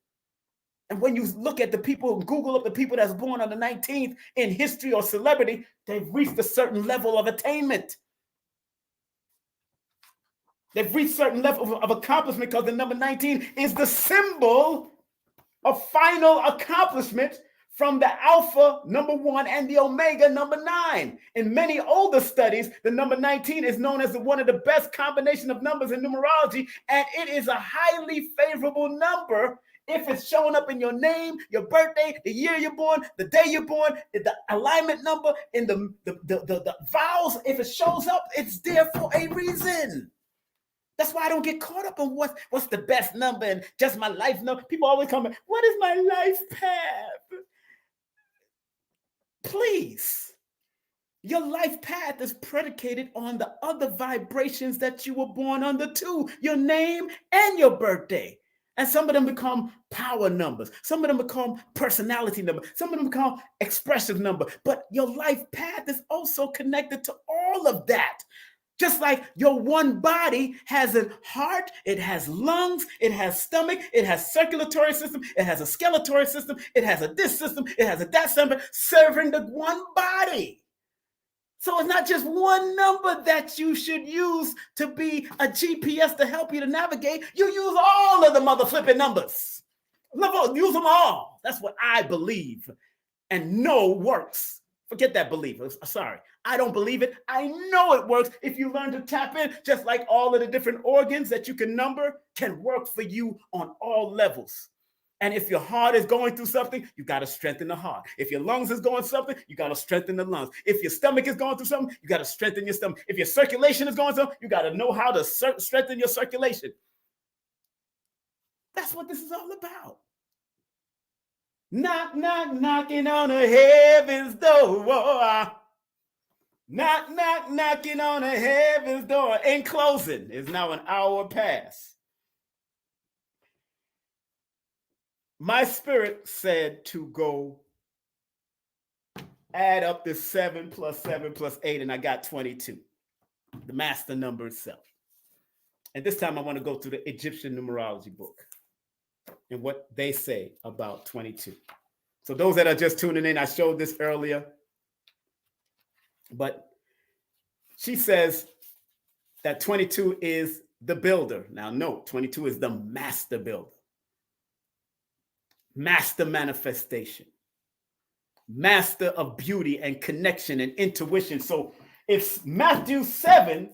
And when you look at the people, Google up the people that's born on the 19th in history or celebrity, they've reached a certain level of attainment. They've reached certain level of accomplishment because the number 19 is the symbol of final accomplishment from the alpha, number 1, and the omega, number 9. In many older studies, the number 19 is known as one of the best combination of numbers in numerology, and it is a highly favorable number if it's showing up in your name, your birthday, the year you're born, the day you're born, the alignment number, in the vowels. If it shows up, it's there for a reason. That's why I don't get caught up on what's the best number and just my life number. People always come, what is my life path? Please. Your life path is predicated on the other vibrations that you were born under too, your name and your birthday. And some of them become power numbers. Some of them become personality numbers. Some of them become expressive number. But your life path is also connected to all of that. Just like your one body has a heart, it has lungs, it has stomach, it has circulatory system, it has a skeletal system, it has a this system, it has a that system, serving the one body. So it's not just one number that you should use to be a GPS to help you to navigate. You use all of the mother flipping numbers. Use them all. That's what I believe and know works. Forget that belief. Sorry. I don't believe it. I know it works if you learn to tap in, just like all of the different organs that you can number can work for you on all levels. And if your heart is going through something, you got to strengthen the heart. If your lungs is going through something, you got to strengthen the lungs. If your stomach is going through something, you got to strengthen your stomach. If your circulation is going through something, you got to know how to strengthen your circulation. That's what this is all about. Knock, knock, knocking on the heaven's door. Knock, knock, knocking on the heaven's door. In closing, it's now an hour past. My spirit said to go add up this 7 plus 7 plus 8, and I got 22, the master number itself. And this time I want to go through the Egyptian numerology book and what they say about 22. So those that are just tuning in, I showed this earlier, but she says that 22 is the builder. Now note, 22 is the master builder. master manifestation, master of beauty and connection and intuition. So if Matthew 7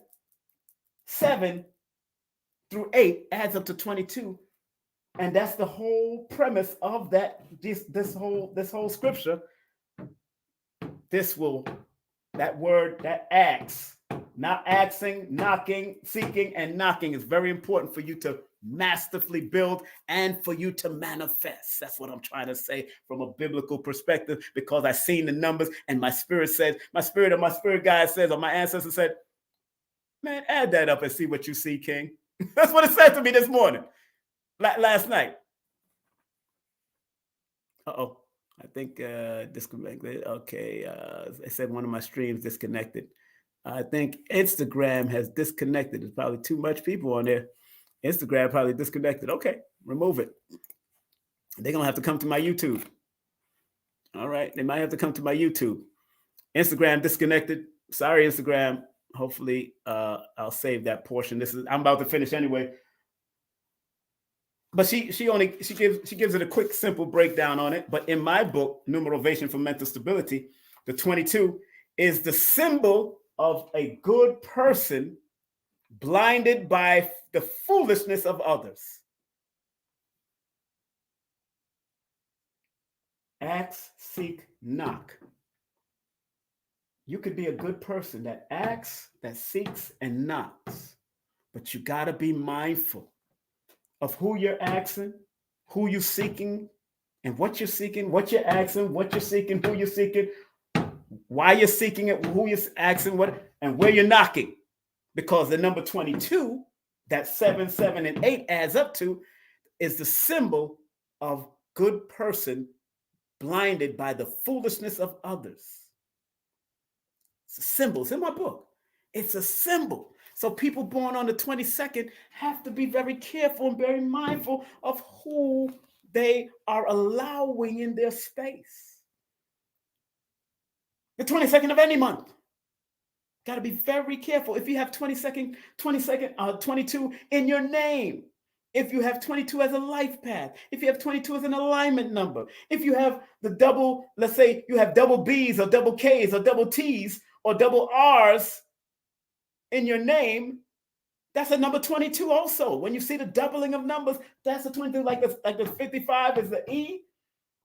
through 8 adds up to 22, and that's the whole premise of that this whole scripture, that word, that acts, not asking, knocking, seeking, and knocking, is very important for you to masterfully build and for you to manifest. That's what I'm trying to say from a biblical perspective, because I've seen the numbers and my spirit guide says, or my ancestor said, man, add that up and see what you see, King. That's what it said to me this morning, last night. Uh-oh. I think disconnected. Okay. It said one of my streams disconnected. I think Instagram has disconnected. There's probably too much people on there. Instagram probably disconnected. Okay, remove it. They're going to have to come to my YouTube. All right. They might have to come to my YouTube. Instagram disconnected. Sorry, Instagram. Hopefully, I'll save that portion. I'm about to finish anyway. But she gives it a quick, simple breakdown on it. But in my book, Numerovational for Mental Stability, the 22 is the symbol of a good person blinded by the foolishness of others. Ask, seek, knock. You could be a good person that asks, that seeks, and knocks. But you got to be mindful of who you're asking, who you're seeking, and what you're seeking, what you're asking, what you're seeking, who you're seeking, why you're seeking it, who you're asking, what, and where you're knocking. Because the number 22, that 7, 7, and 8 adds up to, is the symbol of good person blinded by the foolishness of others. It's a symbol. It's in my book. It's a symbol. So people born on the 22nd have to be very careful and very mindful of who they are allowing in their space. The 22nd of any month. Got to be very careful. If you have 22 in your name, if you have 22 as a life path, if you have 22 as an alignment number, if you have the double, let's say you have double B's or double K's or double T's or double R's in your name, that's a number 22 also. When you see the doubling of numbers, that's a 22, like the 55 is the E.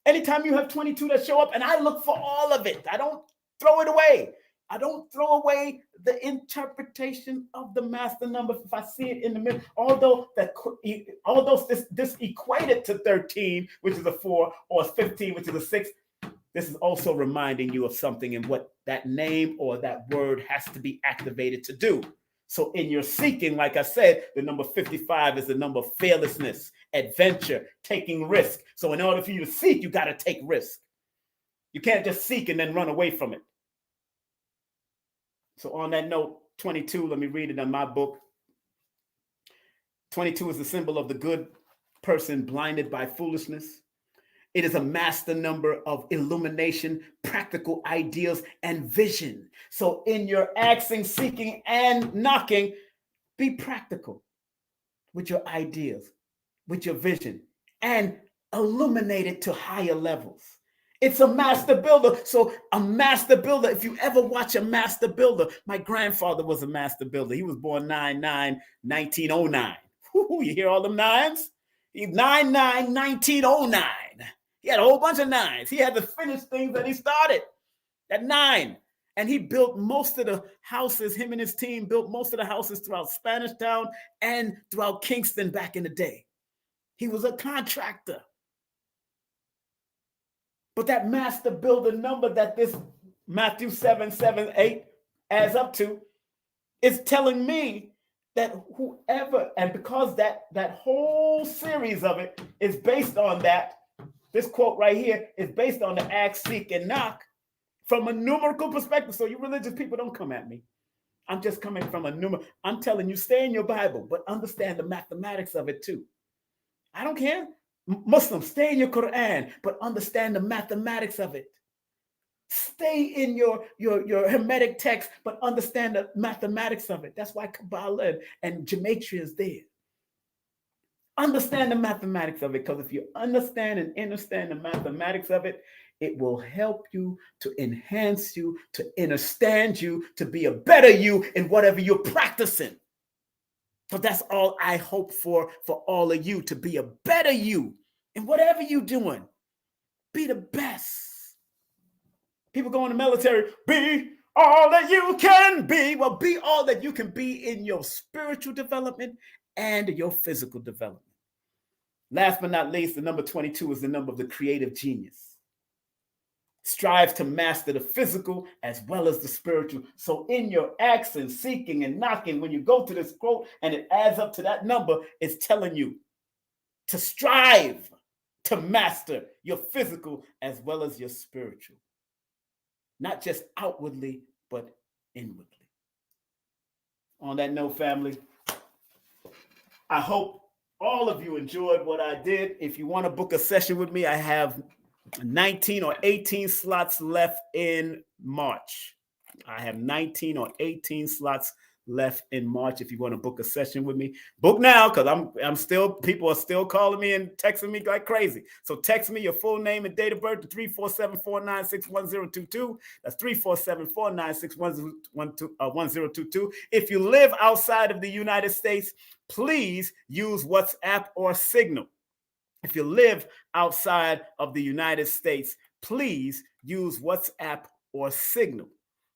Anytime you have 22 that show up, and I look for all of it. I don't throw it away. I don't throw away the interpretation of the master number if I see it in the middle. Although this equated to 13, which is a 4, or 15, which is a 6, this is also reminding you of something and what that name or that word has to be activated to do. So in your seeking, like I said, the number 55 is the number of fearlessness, adventure, taking risk. So in order for you to seek, you got to take risk. You can't just seek and then run away from it. So on that note, 22, let me read it in my book. 22 is the symbol of the good person blinded by foolishness. It is a master number of illumination, practical ideals, and vision. So in your asking, seeking, and knocking, be practical with your ideas, with your vision, and illuminate it to higher levels. It's a master builder. So a master builder, if you ever watch a master builder, my grandfather was a master builder. He was born 9/9/1909. You hear all them nines? He's 9/9/1909. He had a whole bunch of nines. He had to finish things that he started at 9. And he built most of the houses, him and his team built most of the houses throughout Spanish Town and throughout Kingston back in the day. He was a contractor. But that master builder number that this Matthew 7:7-8 adds up to is telling me that whoever, and because that whole series of it is based on that, this quote right here is based on the ask, seek, and knock from a numerical perspective. So you religious people, don't come at me. I'm just coming from a number. I'm telling you, stay in your Bible, but understand the mathematics of it too. I don't care. Muslims, stay in your Quran, but understand the mathematics of it. Stay in your Hermetic text, but understand the mathematics of it. That's why Kabbalah and Gematria is there. Understand the mathematics of it, because if you understand and understand the mathematics of it, it will help you to enhance you, to understand you, to be a better you in whatever you're practicing. So that's all I hope for all of you, to be a better you in whatever you're doing. Be the best. People go in the military, be all that you can be. Well, be all that you can be in your spiritual development and your physical development. Last but not least, the number 22 is the number of the creative genius. Strive to master the physical as well as the spiritual. So in your asking, seeking, and knocking, when you go to this quote and it adds up to that number, it's telling you to strive to master your physical as well as your spiritual. Not just outwardly, but inwardly. On that note, family, I hope all of you enjoyed what I did. If you want to book a session with me, I have 19 or 18 slots left in March. I have 19 or 18 slots left in March. If you want to book a session with me, book now, because I'm still, people are still calling me and texting me like crazy. So text me your full name and date of birth to 347-496-1022. That's 347-496-1022. If you live outside of the United States, please use WhatsApp or Signal. If you live outside of the United States, please use WhatsApp or Signal.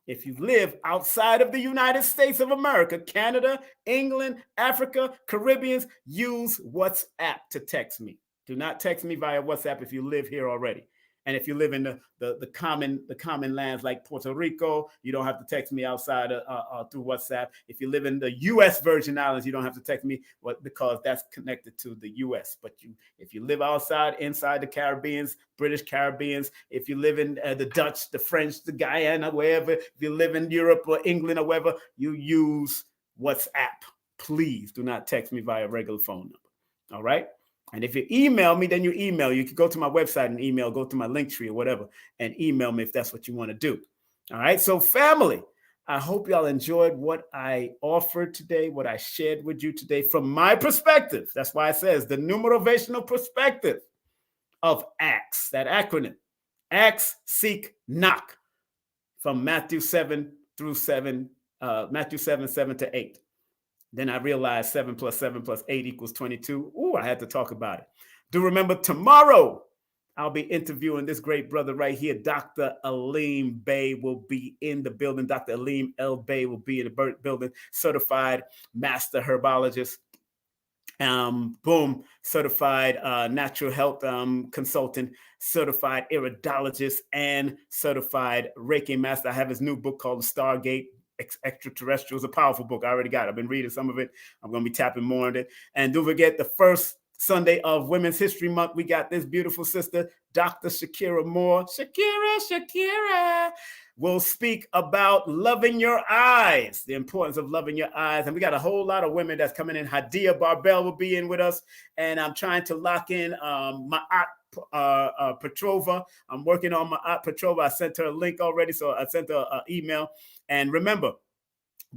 If you live outside of the United States of America, Canada, England, Africa, Caribbeans, use WhatsApp to text me. Do not text me via WhatsApp if you live here already. And if you live in the common lands like Puerto Rico, you don't have to text me outside through WhatsApp. If you live in the U.S. Virgin Islands, you don't have to text me because that's connected to the U.S. But if you live inside the Caribbeans, British Caribbeans, if you live in the Dutch, the French, the Guyana, wherever, if you live in Europe or England or wherever, you use WhatsApp. Please do not text me via regular phone number. All right? And if you email me, then you email. You can go to my website and email, go to my Linktree or whatever, and email me if that's what you want to do. All right. So family, I hope y'all enjoyed what I offered today, what I shared with you today from my perspective. That's why it says the numerovational perspective of ASK, that acronym. Ask, seek, knock, from Matthew 7 through 7, Matthew 7, 7 to 8. Then I realized 7 plus 7 plus 8 equals 22. Ooh, I had to talk about it. Do remember tomorrow, I'll be interviewing this great brother right here. Dr. Aleem Bey will be in the building. Dr. Aleem L. Bey will be in the building. Certified master herbologist. Certified natural health consultant, certified iridologist, and certified Reiki master. I have his new book called The Stargate Extraterrestrials, a powerful book. I already got it. I've been reading some of it. I'm going to be tapping more on it. And don't forget, the first Sunday of Women's History Month, we got this beautiful sister, Dr. Shakira Moore. Shakira will speak about loving your eyes, the importance of loving your eyes. And we got a whole lot of women that's coming in. Hadia Barbell will be in with us. And I'm trying to lock in my Petrova. I'm working on my Petrova. I sent her a link already, so I sent her an email. And remember,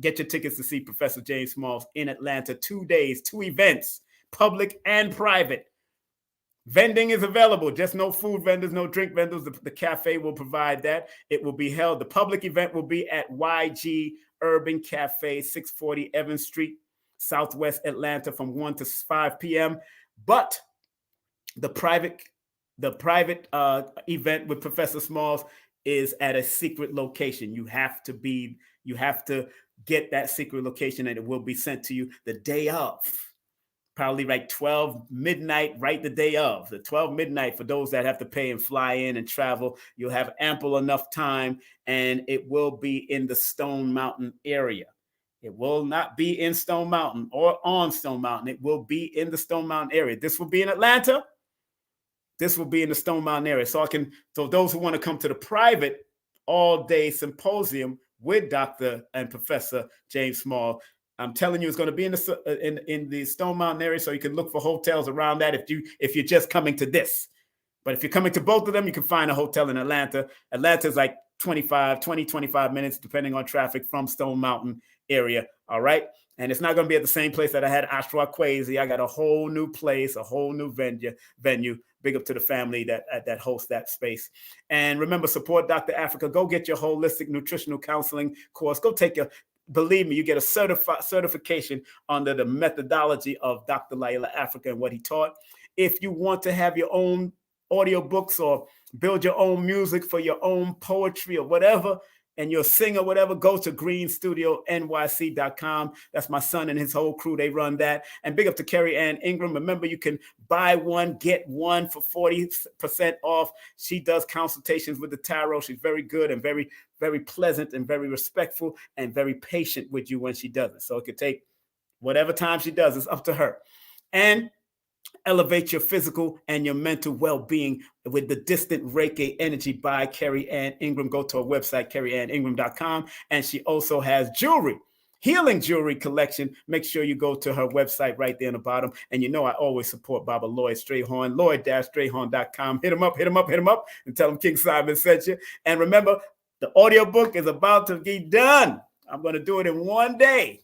get your tickets to see Professor James Smalls in Atlanta. 2 days, 2 events, public and private. Vending is available, just no food vendors, no drink vendors. The cafe will provide that. It will be held. The public event will be at YG Urban Cafe, 640 Evans Street, Southwest Atlanta, from 1 to 5 p.m. But the private event with Professor Smalls is at a secret location. You have to get that secret location, and it will be sent to you the day of. Probably like 12 midnight, right the day of. The 12 midnight, for those that have to pay and fly in and travel, you'll have ample enough time, and it will be in the Stone Mountain area. It will not be in Stone Mountain or on Stone Mountain. It will be in the Stone Mountain area. This will be in Atlanta. This will be in the Stone Mountain area. So those who want to come to the private all-day symposium with Dr. and Professor James Small, I'm telling you, it's going to be in the Stone Mountain area, so you can look for hotels around that if you're just coming to this. But if you're coming to both of them, you can find a hotel in Atlanta. Atlanta is like 25 minutes, depending on traffic, from Stone Mountain area. All right. And it's not going to be at the same place that I had Ashra Kwesi. I got a whole new place, a whole new venue. Big up to the family that hosts that space. And remember, support Dr. Africa. Go get your holistic nutritional counseling course. Go take believe me, you get a certification under the methodology of Dr. Layla Africa and what he taught. If you want to have your own audiobooks or build your own music for your own poetry or whatever, and you're a singer, whatever, go to greenstudionyc.com. That's my son and his whole crew. They run that. And big up to Carrie Ann Ingram. Remember, you can buy one, get one for 40% off. She does consultations with the tarot. She's very good and very, very pleasant and very respectful and very patient with you when she does it. So it could take whatever time she does. It's up to her. And elevate your physical and your mental well-being with the Distant Reiki Energy by Carrie Ann Ingram. Go to her website, carrieanningram.com. And she also has jewelry, healing jewelry collection. Make sure you go to her website right there on the bottom. And you know I always support Baba Lloyd Strayhorn, Lloyd-Strayhorn.com. Hit him up, and tell him King Simon sent you. And remember, the audiobook is about to be done. I'm going to do it in one day.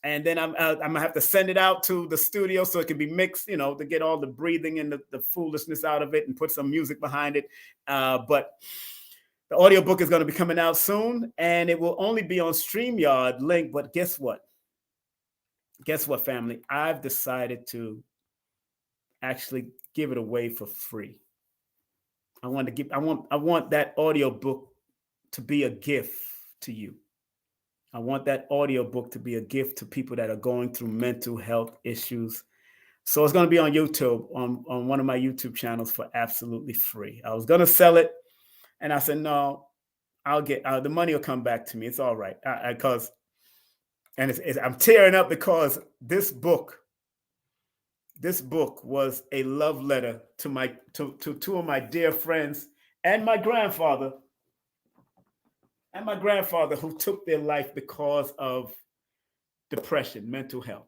And then I'm gonna have to send it out to the studio so it can be mixed, to get all the breathing and the foolishness out of it and put some music behind it. But the audiobook is going to be coming out soon, and it will only be on StreamYard link. But guess what? Guess what, family? I've decided to actually give it away for free. I want that audiobook to be a gift to you. I want that audiobook to be a gift to people that are going through mental health issues. So it's going to be on YouTube, on one of my YouTube channels for absolutely free. I was going to sell it, and I said, no, I'll get the money will come back to me. It's all right. I'm tearing up because this book was a love letter to two of my dear friends and my grandfather. And my grandfather, who took their life because of depression, mental health.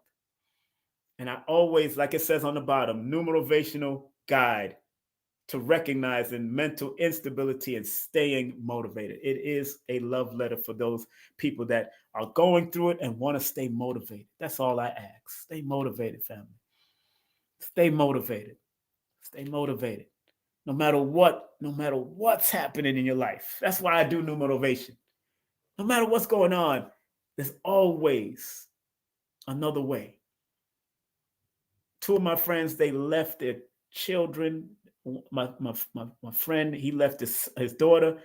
And I always, like it says on the bottom, Numerovational guide to recognizing mental instability and staying motivated. It is a love letter for those people that are going through it and want to stay motivated. That's all I ask. Stay motivated, family. Stay motivated. Stay motivated. No matter what's happening in your life. That's why I do Numerovation. No matter what's going on, there's always another way. Two of my friends, they left their children. My friend, he left his daughter,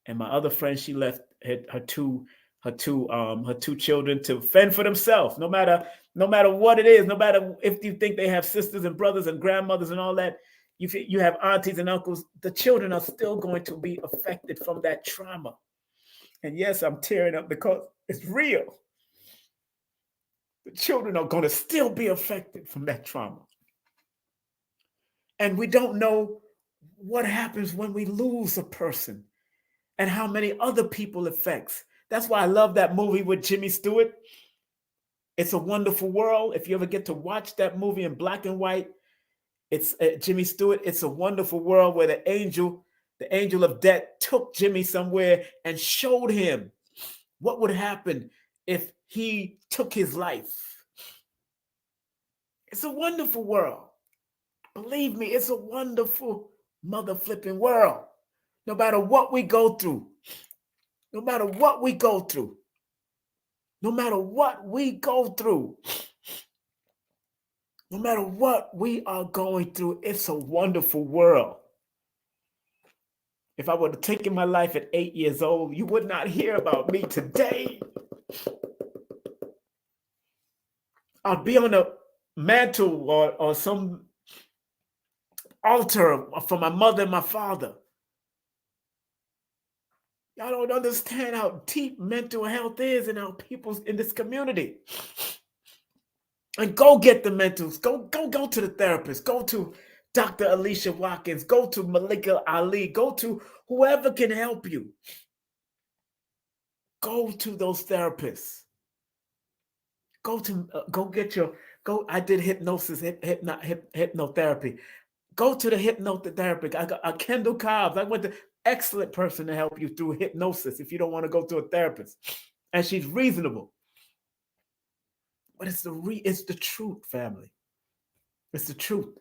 and my other friend, she left her two children to fend for themselves. No matter what it is, no matter if you think they have sisters and brothers and grandmothers and all that, you have aunties and uncles, the children are still going to be affected from that trauma. And yes, I'm tearing up because it's real. The children are going to still be affected from that trauma. And we don't know what happens when we lose a person and how many other people it affects. That's why I love that movie with Jimmy Stewart. It's a Wonderful World. If you ever get to watch that movie in black and white, it's Jimmy Stewart. It's a Wonderful World, where the angel of death took Jimmy somewhere and showed him what would happen if he took his life. It's a wonderful world. Believe me, it's a wonderful mother flipping world. No matter what we go through, no matter what we go through, no matter what we go through, no matter what we are going through, it's a wonderful world. If I would have taken my life at 8 years old, you would not hear about me today. I'll be on a mantle or some altar for my mother and my father. Y'all don't understand how deep mental health is in our people in this community. And go get the mentals. Go to the therapist. Go to Dr. Alicia Watkins. Go to Malika Ali. Go to whoever can help you. Go to those therapists. I did hypnosis, hypnotherapy. Go to the hypnotherapist. I got Kendall Cobbs. I went to excellent person to help you through hypnosis if you don't want to go to a therapist. And she's reasonable. But it's the truth, family. It's the truth.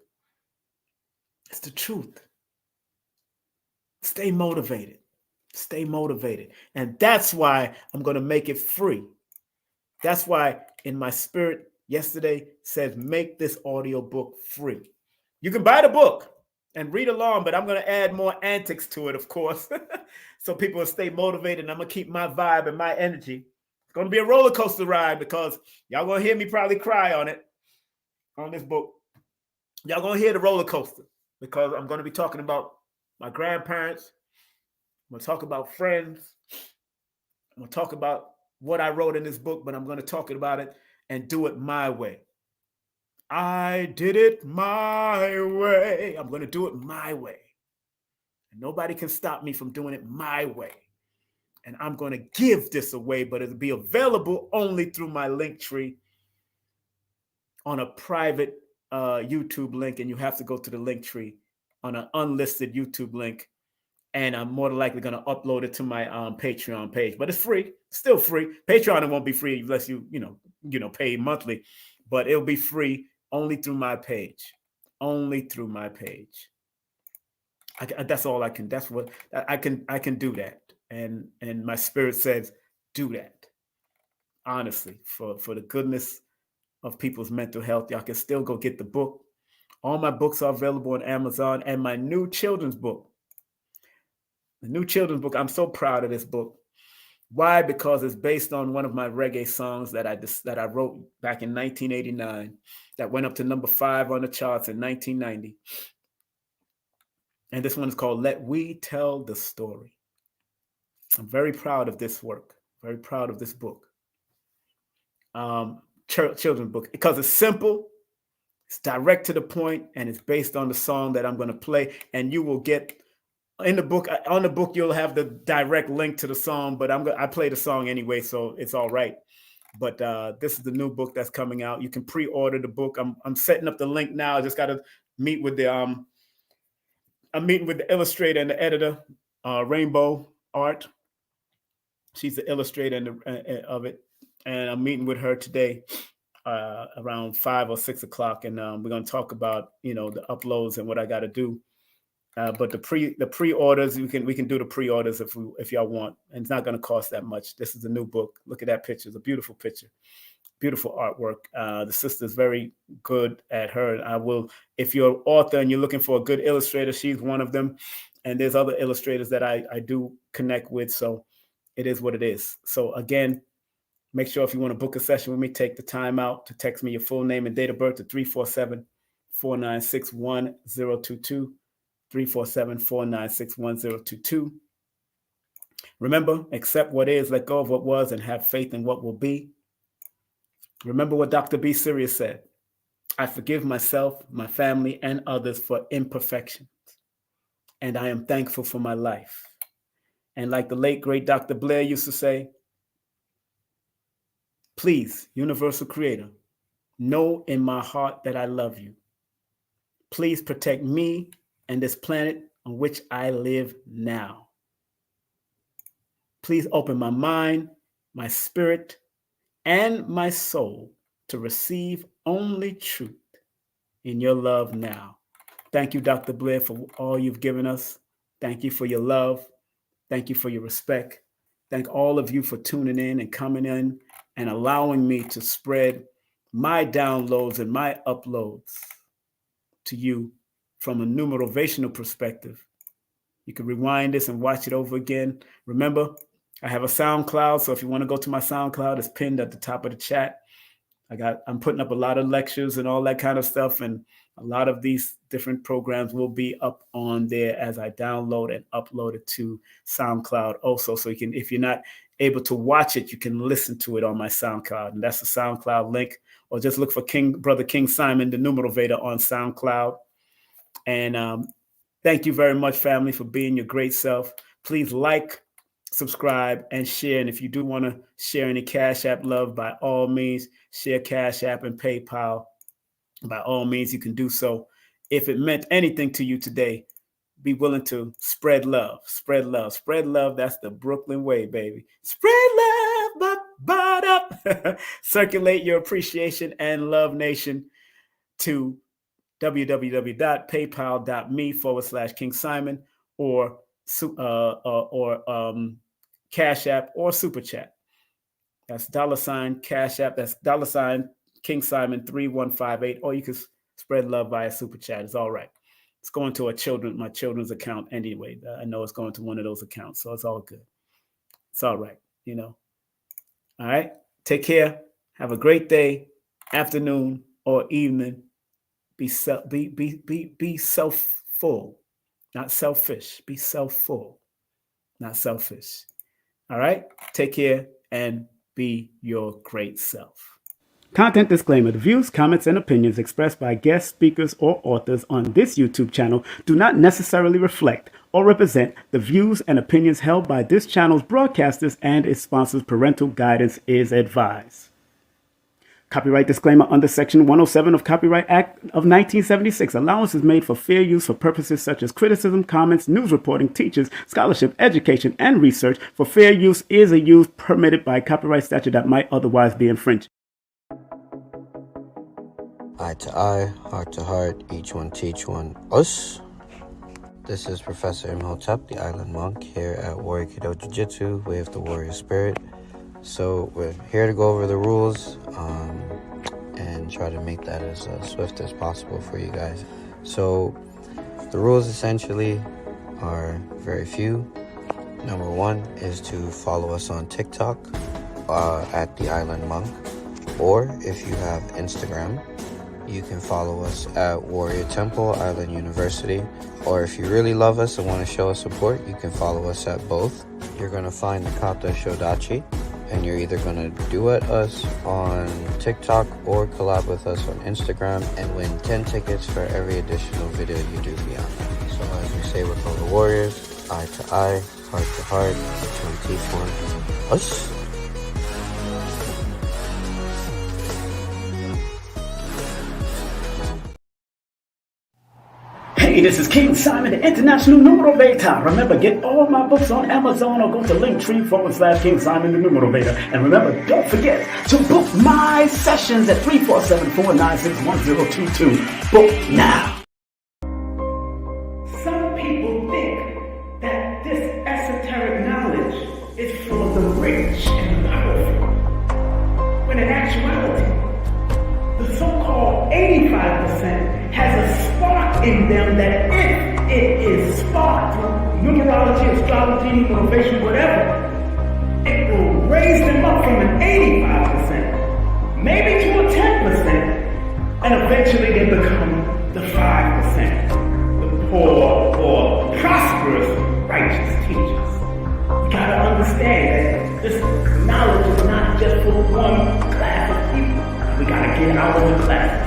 It's the truth. Stay motivated. Stay motivated. And that's why I'm going to make it free. That's why in my spirit yesterday says, make this audio book free. You can buy the book and read along, but I'm going to add more antics to it, of course, so people will stay motivated. And I'm going to keep my vibe and my energy. It's going to be a roller coaster ride because y'all going to hear me probably cry on it, on this book. Y'all going to hear the roller coaster because I'm going to be talking about my grandparents. I'm going to talk about friends. I'm going to talk about what I wrote in this book, but I'm going to talk about it and do it my way. I did it my way. I'm going to do it my way. And nobody can stop me from doing it my way. And I'm going to give this away, but it'll be available only through my Linktree on a private YouTube link. And you have to go to the Linktree on an unlisted YouTube link. And I'm more than likely going to upload it to my Patreon page. But it's free, still free. Patreon, it won't be free unless you pay monthly. But it'll be free only through my page. Only through my page. That's all I can. That's what I can do that. And my spirit says, do that. Honestly, for the goodness of people's mental health, y'all can still go get the book. All my books are available on Amazon, and my new children's book. The new children's book, I'm so proud of this book. Why? Because it's based on one of my reggae songs that I wrote back in 1989 that went up to number 5 on the charts in 1990. And this one is called Let We Tell the Story. I'm very proud of this work, very proud of this book. Children's book, because it's simple, it's direct to the point, and it's based on the song that I'm going to play. And you will get in the book, on the book, you'll have the direct link to the song, but I play the song anyway, so it's all right. But this is the new book that's coming out. You can pre-order the book. I'm setting up the link now. I just got to meet with the I'm meeting with the illustrator and the editor, Rainbow Art. She's the illustrator of it, and I'm meeting with her today around 5 or 6 o'clock, and we're going to talk about the uploads and what I got to do. But the pre-orders, we can do the pre-orders if y'all want, and it's not going to cost that much. This is a new book. Look at that picture. It's a beautiful picture, beautiful artwork. The sister's very good at her. I will, if you're an author and you're looking for a good illustrator, she's one of them. And there's other illustrators that I do connect with. So it is what it is. So again, make sure if you want to book a session with me, take the time out to text me your full name and date of birth to 347-496-1022. 347-496-1022. Remember, accept what is, let go of what was, and have faith in what will be. Remember what Dr. B. Sirius said. I forgive myself, my family, and others for imperfections, and I am thankful for my life. And like the late, great Dr. Blair used to say, please, Universal Creator, know in my heart that I love you. Please protect me and this planet on which I live now. Please open my mind, my spirit, and my soul to receive only truth in your love now. Thank you, Dr. Blair, for all you've given us. Thank you for your love. Thank you for your respect. Thank all of you for tuning in and coming in and allowing me to spread my downloads and my uploads to you from a numerovational perspective. You can rewind this and watch it over again. Remember, I have a SoundCloud, so if you want to go to my SoundCloud, it's pinned at the top of the chat. I'm putting up a lot of lectures and all that kind of stuff, and a lot of these different programs will be up on there as I download and upload it to SoundCloud also. So you can, if you're not able to watch it, you can listen to it on my SoundCloud, and that's the SoundCloud link. Or just look for Brother King Simon, the Numerovator, on SoundCloud. And thank you very much, family, for being your great self. Please like, subscribe, and share. And if you do want to share any Cash App love, by all means, share Cash App and PayPal. By all means, you can do so. If it meant anything to you today, be willing to spread love. Spread love. Spread love. That's the Brooklyn way, baby. Spread love. Circulate your appreciation and love nation to www.paypal.me/King Simon or Cash App or Super Chat. That's $ Cash App. That's $ King Simon 3158. Or you can spread love via Super Chat. It's all right. It's going to my children's account anyway. I know it's going to one of those accounts, so it's all good. It's all right, All right. Take care. Have a great day, afternoon, or evening. Be self-full, not selfish. Be self-full, not selfish. All right? Take care and be your great self. Content disclaimer. The views, comments, and opinions expressed by guest speakers or authors on this YouTube channel do not necessarily reflect or represent the views and opinions held by this channel's broadcasters and its sponsors. Parental guidance is advised. Copyright disclaimer under Section 107 of Copyright Act of 1976. Allowance is made for fair use for purposes such as criticism, comments, news reporting, teachers, scholarship, education, and research. For fair use is a use permitted by copyright statute that might otherwise be infringed. Eye to eye, heart to heart, each one teach one us. This is Professor Imhotep, the Island Monk, here at Warrior Kido Jiu-Jitsu, Way of the Warrior Spirit. So we're here to go over the rules and try to make that as swift as possible for you guys. So the rules essentially are very few. Number one is to follow us on TikTok at the Island Monk, or if you have Instagram, you can follow us at Warrior Temple Island University, or if you really love us and want to show us support, you can follow us at both. You're going to find the Kata Shodachi, and you're either going to duet us on TikTok or collab with us on Instagram and win 10 tickets for every additional video you do beyond that. So as we say with all the warriors, eye to eye, heart to heart, each one teach one, us. Hey, this is King Simon, the International Numerovator. Remember, get all my books on Amazon or go to Linktr.ee/King Simon, the Numerovator. And remember, don't forget to book my sessions at 347-496-1022. Book now. Some people think that this esoteric knowledge is for the rich and the powerful, when in actuality, the so-called 85% has a spark in them that if it is sparked through numerology, astrology, motivation, whatever, it will raise them up from an 85%, maybe to a 10%, and eventually they become the 5%, the poor or prosperous righteous teachers. You gotta understand that this knowledge is not just for one class of people. We gotta get out of the class.